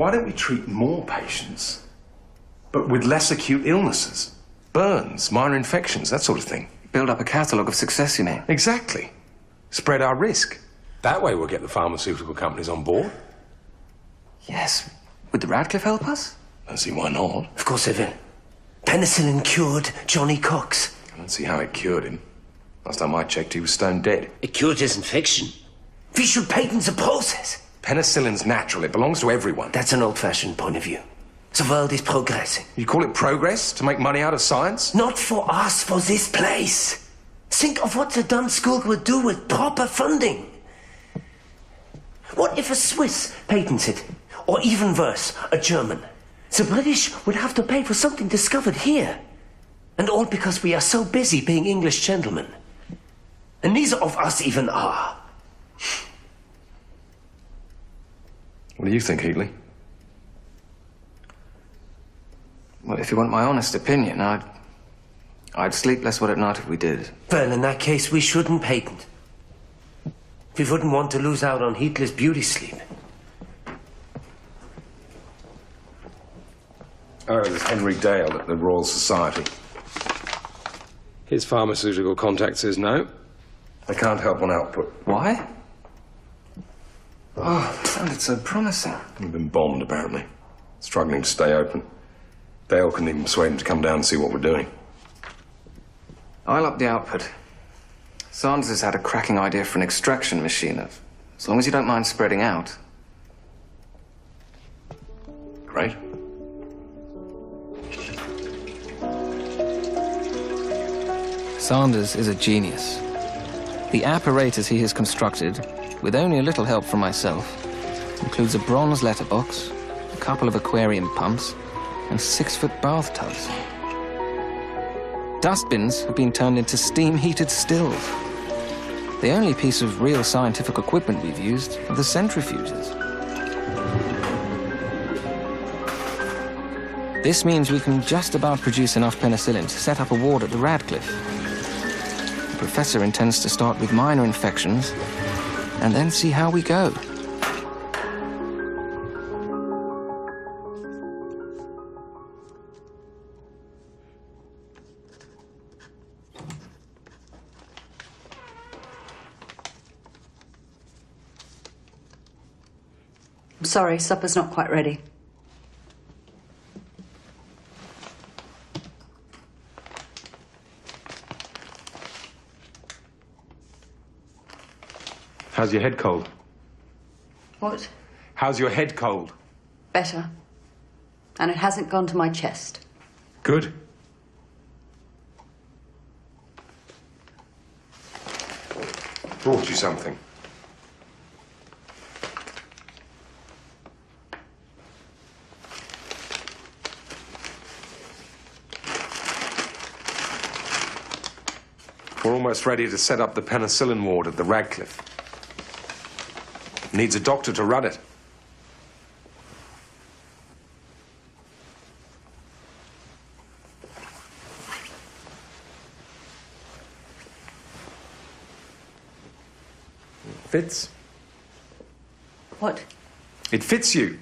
Why don't we treat more patients, but with less acute illnesses? Burns, minor infections, that sort of thing. Build up a catalogue of success, you mean? Exactly. Spread our risk. That way we'll get the pharmaceutical companies on board. Yes. Would the Radcliffe help us? I don't see why not. Of course they will. Penicillin cured Johnny Cox. I don't see how it cured him. Last time I checked, he was stone dead. It cured his infection. We should patent the process. Penicillin's natural. It belongs to everyone. That's an old-fashioned point of view. The world is progressing. You call it progress? To make money out of science? Not for us, for this place. Think of what the Dunn School would do with proper funding. What if a Swiss patents it? Or even worse, a German? The British would have to pay for something discovered here. And all because we are so busy being English gentlemen. And neither of us even are. What do you think, Heatley? Well, if you want my honest opinion, I'd sleep less well at night if we did. Well, in that case, we shouldn't patent. We wouldn't want to lose out on Heatley's beauty sleep. Oh, there's Henry Dale at the Royal Society. His pharmaceutical contact says no. They can't help on output. Why? Oh, it sounded so promising. We've been bombed, apparently. Struggling to stay open. Dale couldn't even persuade him to come down and see what we're doing. I'll up the output. Sanders has had a cracking idea for an extraction machine. As long as you don't mind spreading out. Great. Sanders is a genius. The apparatus he has constructed, with only a little help from myself, includes a bronze letterbox, a couple of aquarium pumps, and 6-foot bathtubs. Dustbins have been turned into steam-heated stills. The only piece of real scientific equipment we've used are the centrifuges. This means we can just about produce enough penicillin to set up a ward at the Radcliffe. The professor intends to start with minor infections and then see how we go. I'm sorry, supper's not quite ready. How's your head cold? What? How's your head cold? Better. And it hasn't gone to my chest. Good. Brought you something. We're almost ready to set up the penicillin ward at the Radcliffe. Needs a doctor to run it. Fits? What? It fits you.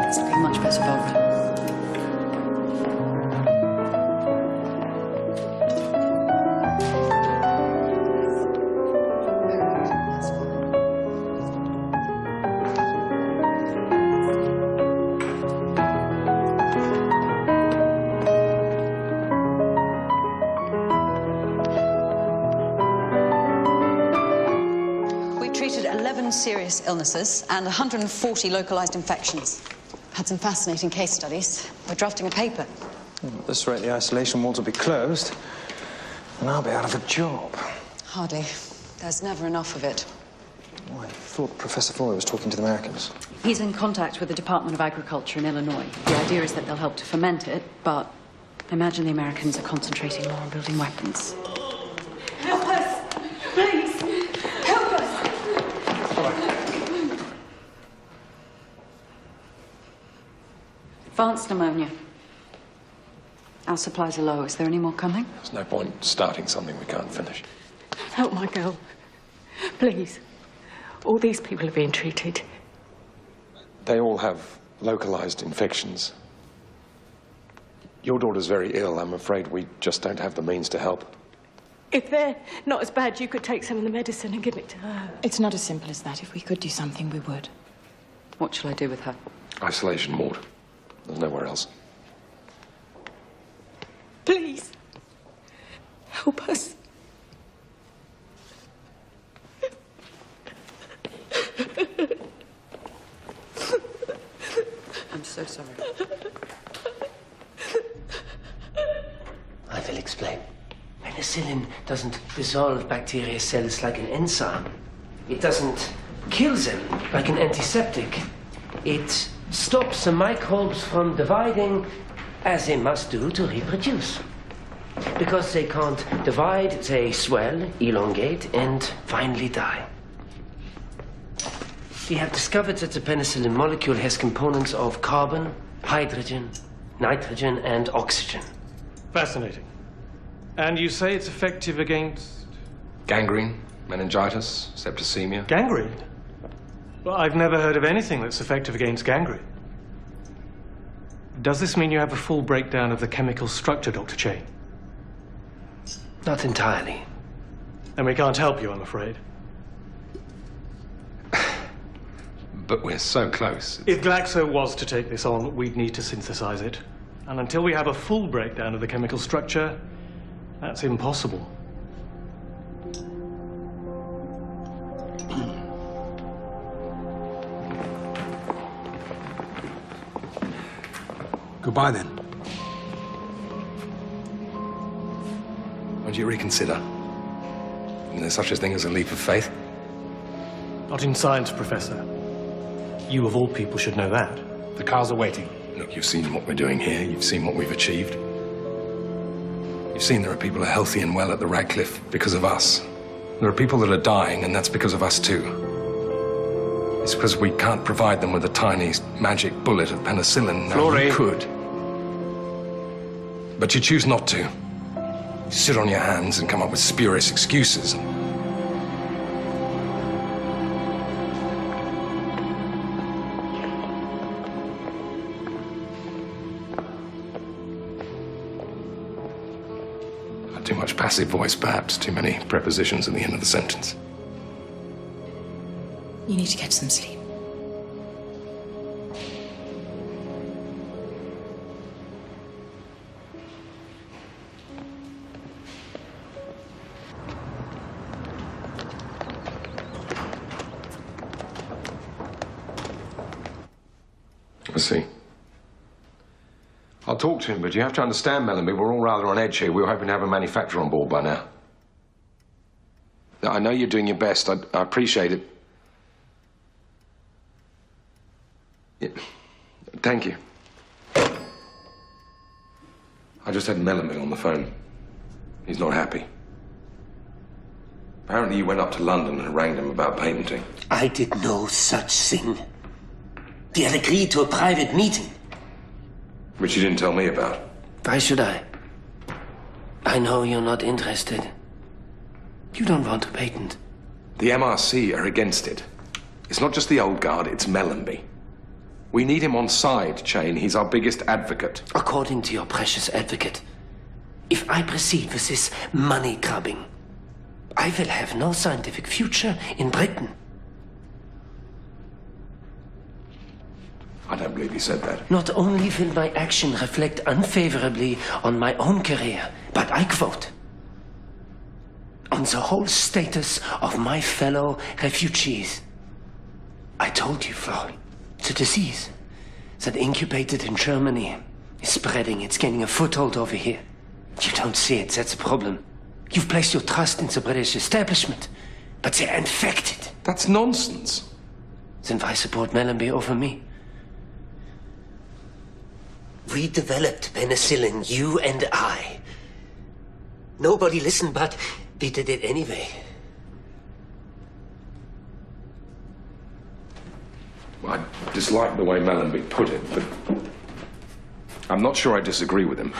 It's looking much better, Bolor. We treated 11 serious illnesses and 140 localized infections. Had some fascinating case studies. We're drafting a paper. At this rate, the isolation wards will be closed, and I'll be out of a job. Hardly. There's never enough of it. Oh, I thought Professor Flory was talking to the Americans. He's in contact with the Department of Agriculture in Illinois. The idea is that they'll help to ferment it, but I imagine the Americans are concentrating more on building weapons. Help us! Please! Help us! Advanced pneumonia. Our supplies are low. Is there any more coming? There's no point starting something we can't finish. Help my girl. Please. All these people are being treated. They all have localized infections. Your daughter's very ill. I'm afraid we just don't have the means to help. If they're not as bad, you could take some of the medicine and give it to her. It's not as simple as that. If we could do something, we would. What shall I do with her? Isolation ward. There's nowhere else. Please. Help us. I'm so sorry. I will explain. Penicillin doesn't dissolve bacteria cells like an enzyme. It doesn't kill them like an antiseptic. It stops the microbes from dividing as they must do to reproduce. Because they can't divide, they swell, elongate, and finally die. We have discovered that the penicillin molecule has components of carbon, hydrogen, nitrogen, and oxygen. Fascinating. And you say it's effective against... Gangrene, meningitis, septicemia. Gangrene? Well, I've never heard of anything that's effective against gangrene. Does this mean you have a full breakdown of the chemical structure, Dr. Chain? Not entirely. And we can't help you, I'm afraid. But we're so close. If Glaxo was to take this on, we'd need to synthesize it. And until we have a full breakdown of the chemical structure, that's impossible. Goodbye, then. Won't you reconsider? Isn't there such a thing as a leap of faith? Not in science, Professor. You, of all people, should know that. The cars are waiting. Look, you've seen what we're doing here. You've seen what we've achieved. You've seen there are people who are healthy and well at the Radcliffe because of us. There are people that are dying, and that's because of us, too. It's because we can't provide them with a tiny magic bullet of penicillin. Now, Florey. you could. But you choose not to. You sit on your hands and come up with spurious excuses. Too much passive voice, perhaps. Too many prepositions at the end of the sentence. You need to get some sleep. I see. I'll talk to him, but you have to understand, Melanie, we're all rather on edge here. We were hoping to have a manufacturer on board by now. I know you're doing your best. I appreciate it. Yeah. Thank you. I just had Melanie on the phone. He's not happy. Apparently you went up to London and harangued him about patenting. I did no such thing. We had agreed to a private meeting. Which you didn't tell me about. Why should I? I know you're not interested. You don't want a patent. The MRC are against it. It's not just the old guard, it's Mellenby. We need him on side, Chain. He's our biggest advocate. According to your precious advocate, if I proceed with this money grubbing, I will have no scientific future in Britain. I don't believe you said that. Not only will my action reflect unfavorably on my own career, but I quote, on the whole status of my fellow refugees. I told you, Florey, the disease that incubated in Germany is spreading. It's gaining a foothold over here. You don't see it, that's a problem. You've placed your trust in the British establishment, but they're infected. That's nonsense. Then why support Mellenby over me? We developed penicillin, you and I. Nobody listened, but we did it anyway. I dislike the way Mellenby put it, but I'm not sure I disagree with him.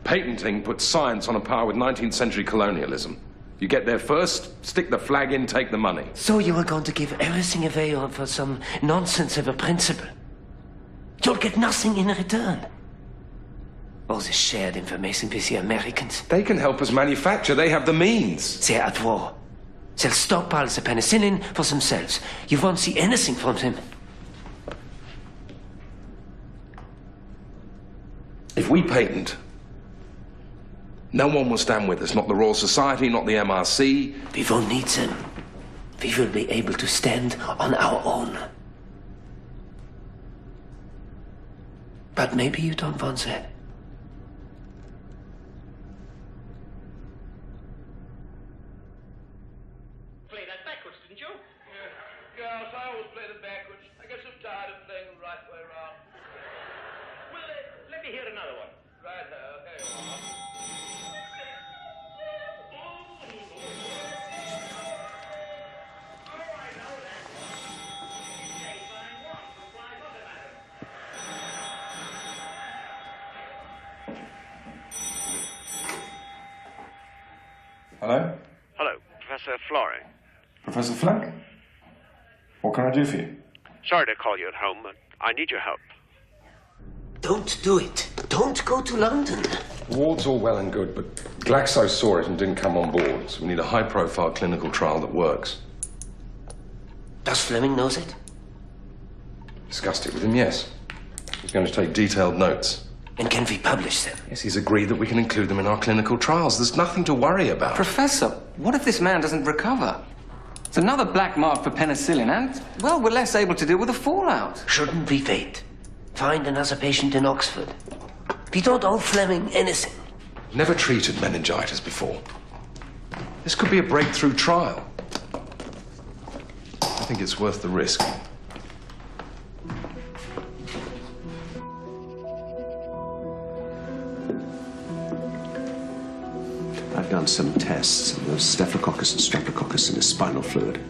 Patenting puts science on a par with 19th century colonialism. You get there first, stick the flag in, take the money. So you are going to give everything away for some nonsense of a principle? You'll get nothing in return. All this shared information with the Americans. They can help us manufacture. They have the means. They're at war. They'll stockpile the penicillin for themselves. You won't see anything from them. If we patent, no one will stand with us. Not the Royal Society, not the MRC. We won't need them. We will be able to stand on our own. But maybe you don't want that. Yes, I always play them backwards. I get so tired of playing the right way around. Well, let me hear another one. Right, okay. Hello? Hello, Professor Florey. Professor Fleck? What can I do for you? Sorry to call you at home, but I need your help. Don't do it. Don't go to London. Ward's all well and good, but Glaxo saw it and didn't come on board, so we need a high-profile clinical trial that works. Does Fleming knows it? Discussed it with him, yes. He's going to take detailed notes. And can we publish them? Yes, he's agreed that we can include them in our clinical trials. There's nothing to worry about. Professor, what if this man doesn't recover? It's another black mark for penicillin, and, well, we're less able to deal with the fallout. Shouldn't we wait? Find another patient in Oxford. We don't owe Fleming anything. Never treated meningitis before. This could be a breakthrough trial. I think it's worth the risk. I've done some tests, and there's Staphylococcus and Streptococcus in his spinal fluid.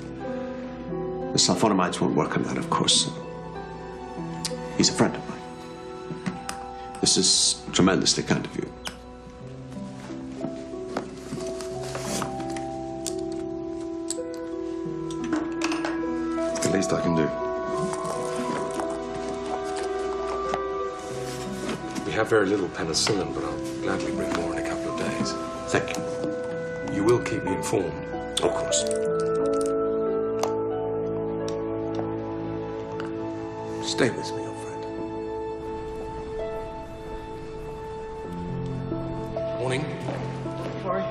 The sulfonamides won't work on that, of course. He's a friend of mine. This is tremendously kind of you. It's the least I can do. We have very little penicillin, but I'll gladly bring more in a couple of days. Thank you. You will keep me informed? Of course. Stay with me, old friend. Morning. Sorry.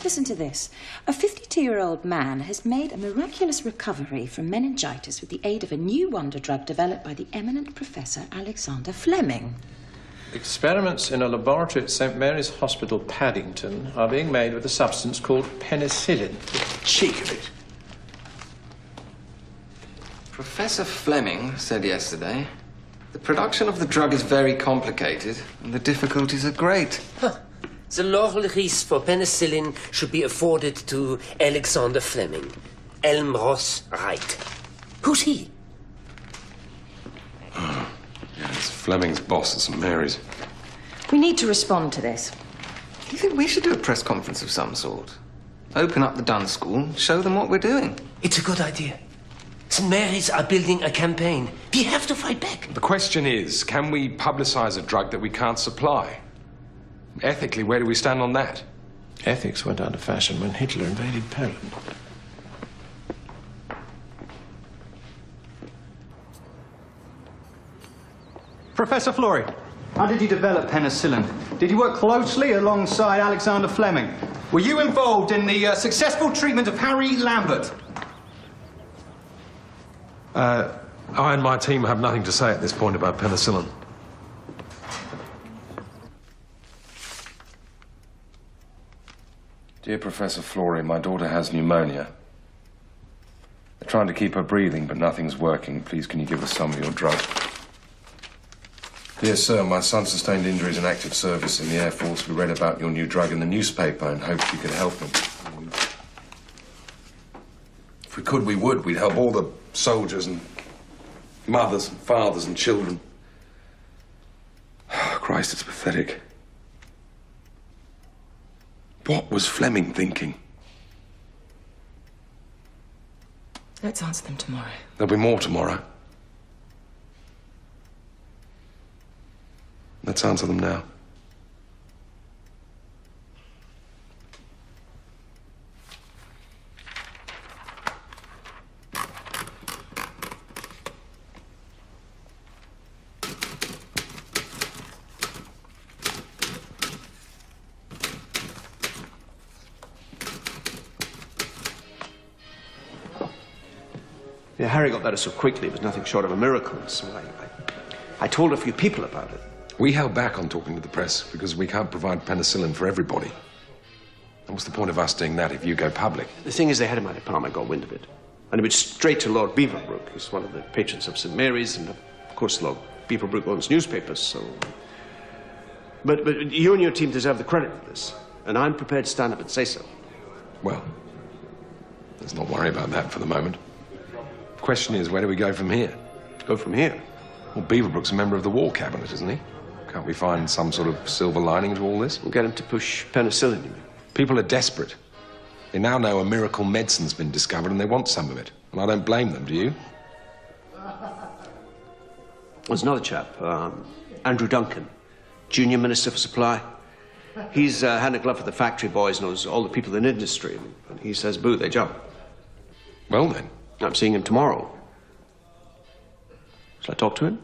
Listen to this. A 52-year-old man has made a miraculous recovery from meningitis with the aid of a new wonder drug developed by the eminent Professor Alexander Fleming. Experiments in a laboratory at St. Mary's Hospital, Paddington, are being made with a substance called penicillin. Cheek of it. Professor Fleming said yesterday, the production of the drug is very complicated, and the difficulties are great. Huh. The laurel-wreath for penicillin should be afforded to Alexander Fleming. Elm Ross Wright. Who's he? Yeah, it's Fleming's boss at St. Mary's. We need to respond to this. Do you think we should do a press conference of some sort? Open up the Dunn School, show them what we're doing. It's a good idea. St. Mary's are building a campaign. We have to fight back. The question is, can we publicize a drug that we can't supply? Ethically, where do we stand on that? Ethics went out of fashion when Hitler invaded Poland. Professor Florey, how did you develop penicillin? Did you work closely alongside Alexander Fleming? Were you involved in the successful treatment of Harry Lambert? I and my team have nothing to say at this point about penicillin. Dear Professor Florey, my daughter has pneumonia. They're trying to keep her breathing, but nothing's working. Please, can you give us some of your drug? Dear sir, my son sustained injuries in active service in the Air Force. We read about your new drug in the newspaper and hoped you could help him. If we could, we would. We'd help all the soldiers and mothers and fathers and children. Oh, Christ, it's pathetic. What was Fleming thinking? Let's answer them tomorrow. There'll be more tomorrow. Let's answer them now. Yeah, Harry got better so quickly. It was nothing short of a miracle. So I told a few people about it. We held back on talking to the press because we can't provide penicillin for everybody. And what's the point of us doing that if you go public? The thing is, the head of my department got wind of it. And it went straight to Lord Beaverbrook, who's one of the patrons of St. Mary's, and of course Lord Beaverbrook owns newspapers, so... But you and your team deserve the credit for this, and I'm prepared to stand up and say so. Well, let's not worry about that for the moment. The question is, where do we go from here? Go from here? Well, Beaverbrook's a member of the War Cabinet, isn't he? Can't we find some sort of silver lining to all this? We'll get him to push penicillin, you mean? People are desperate. They now know a miracle medicine's been discovered and they want some of it. And I don't blame them, do you? There's another chap, Andrew Duncan, Junior Minister for Supply. He's hand in glove for the factory boys, knows all the people in industry. And he says, boo, they jump. Well, then. I'm seeing him tomorrow. Shall I talk to him?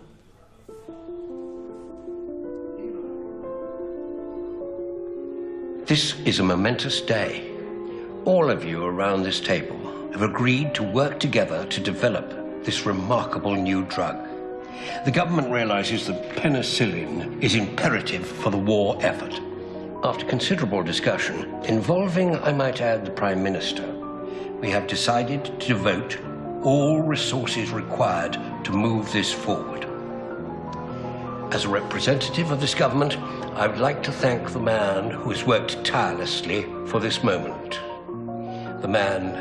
This is a momentous day. All of you around this table have agreed to work together to develop this remarkable new drug. The government realizes that penicillin is imperative for the war effort. After considerable discussion, involving, I might add, the Prime Minister, we have decided to devote all resources required to move this forward. As a representative of this government, I would like to thank the man who has worked tirelessly for this moment. The man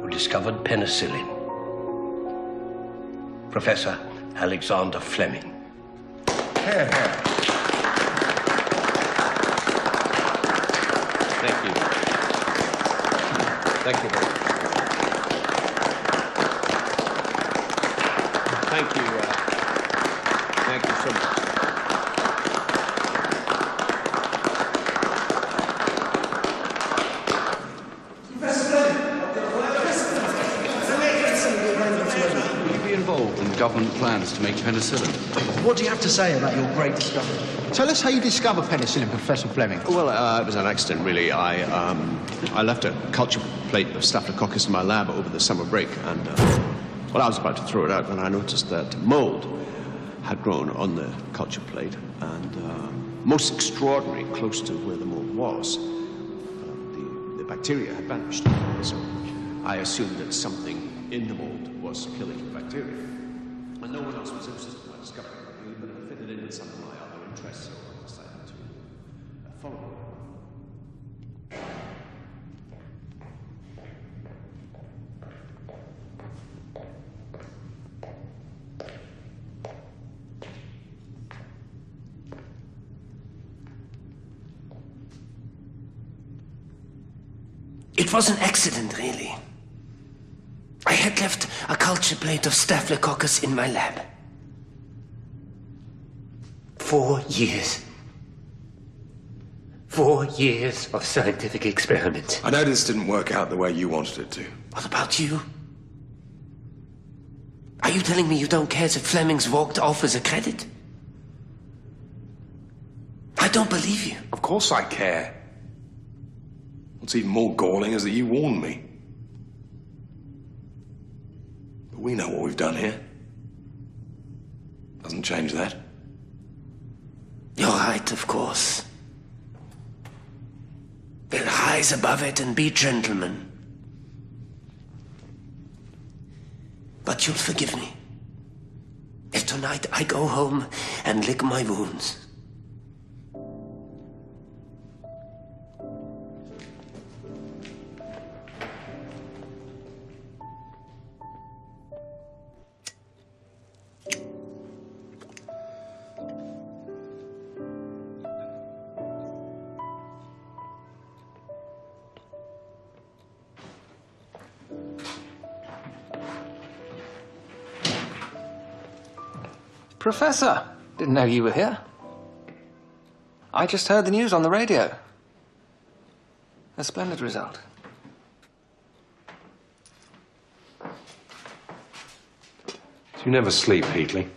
who discovered penicillin. Professor Alexander Fleming. Thank you. Thank you very much. Thank you. Thank you so much. Will you be involved in government plans to make penicillin? What do you have to say about your great discovery? Tell us how you discovered penicillin, Professor Fleming. Well, it was an accident, really. I left a culture plate of staphylococcus in my lab over the summer break, and well, I was about to throw it out when I noticed that mould had grown on the culture plate, and most extraordinary, close to where the mould was, the bacteria had vanished. So I assumed that something in the mould was killing the bacteria. And no one else was interested in my discovery, but it fitted in with some of my other interests, so I decided to follow it. It was an accident, really. I had left a culture plate of staphylococcus in my lab. 4 years. 4 years of scientific experiment. I know this didn't work out the way you wanted it to. What about you? Are you telling me you don't care that Fleming's walked off as a credit? I don't believe you. Of course I care. What's even more galling is that you warned me. But we know what we've done here. Doesn't change that. You're right, of course. We'll rise above it and be gentlemen. But you'll forgive me if tonight I go home and lick my wounds. Professor, didn't know you were here. I just heard the news on the radio. A splendid result. You never sleep, Heatley.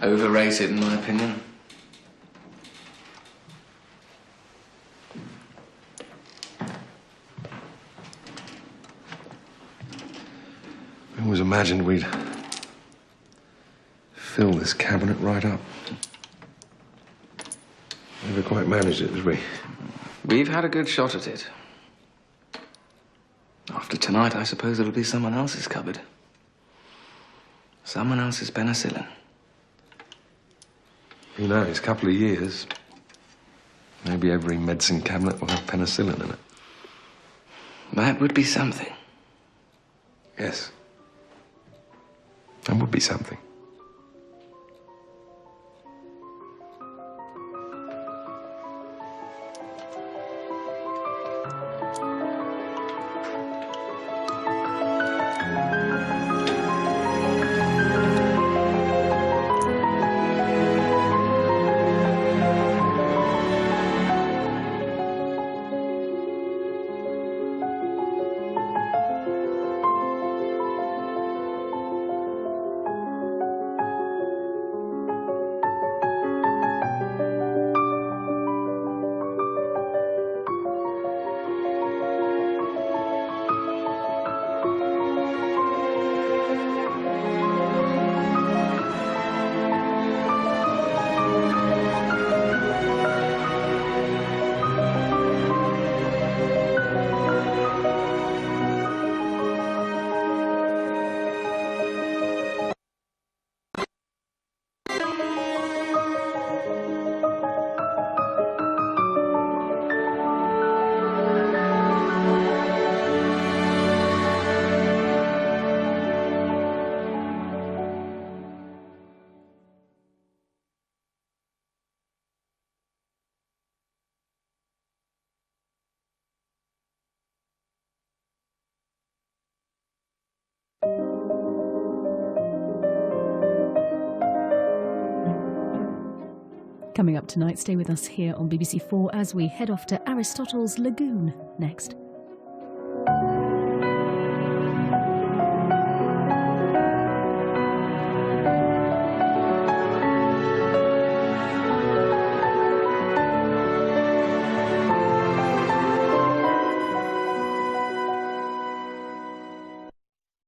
Overrated, in my opinion. I always imagined we'd fill this cabinet right up. Never quite managed it, did we? We've had a good shot at it. After tonight, I suppose it'll be someone else's cupboard. Someone else's penicillin. Who knows, a couple of years. Maybe every medicine cabinet will have penicillin in it. That would be something. Yes. That would be something. Coming up tonight, stay with us here on BBC4 as we head off to Aristotle's Lagoon next.